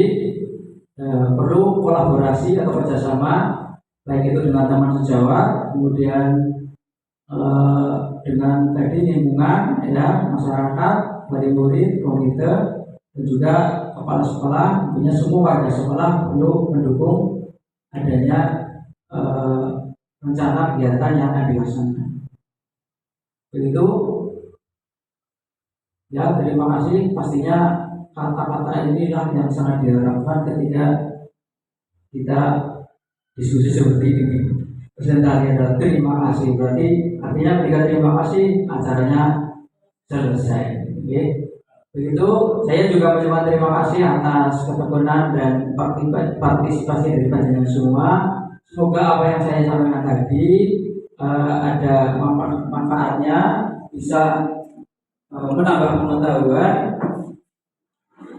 perlu kolaborasi atau kerjasama, baik itu dengan teman sejawat, kemudian dengan tadi lingkungan, ya, masyarakat, wali murid, komite, dan juga kepala sekolah. Tentunya semua warga sekolah perlu mendukung adanya rencana kegiatan yang akan dilaksanakan. Begitu. Ya, terima kasih. Pastinya kata-kata inilah yang sangat diharapkan ketika kita diskusi seperti ini. Presentasi adalah terima kasih. Berarti artinya ketika terima kasih acaranya selesai. Oke. Begitu. Saya juga mengucapkan terima kasih atas ketekunan dan partisipasi dari panjenengan semua. Semoga apa yang saya sampaikan tadi ada manfaatnya, bisa menambah pengetahuan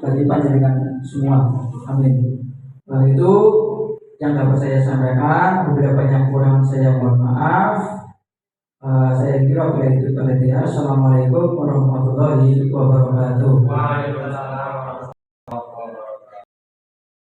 bagi panjenengan semua. Amin. Itu yang dapat saya sampaikan. Beberapa yang kurang saya mohon maaf. Saya kira bila itu. Assalamualaikum warahmatullahi wabarakatuh. Waalaikumsalam.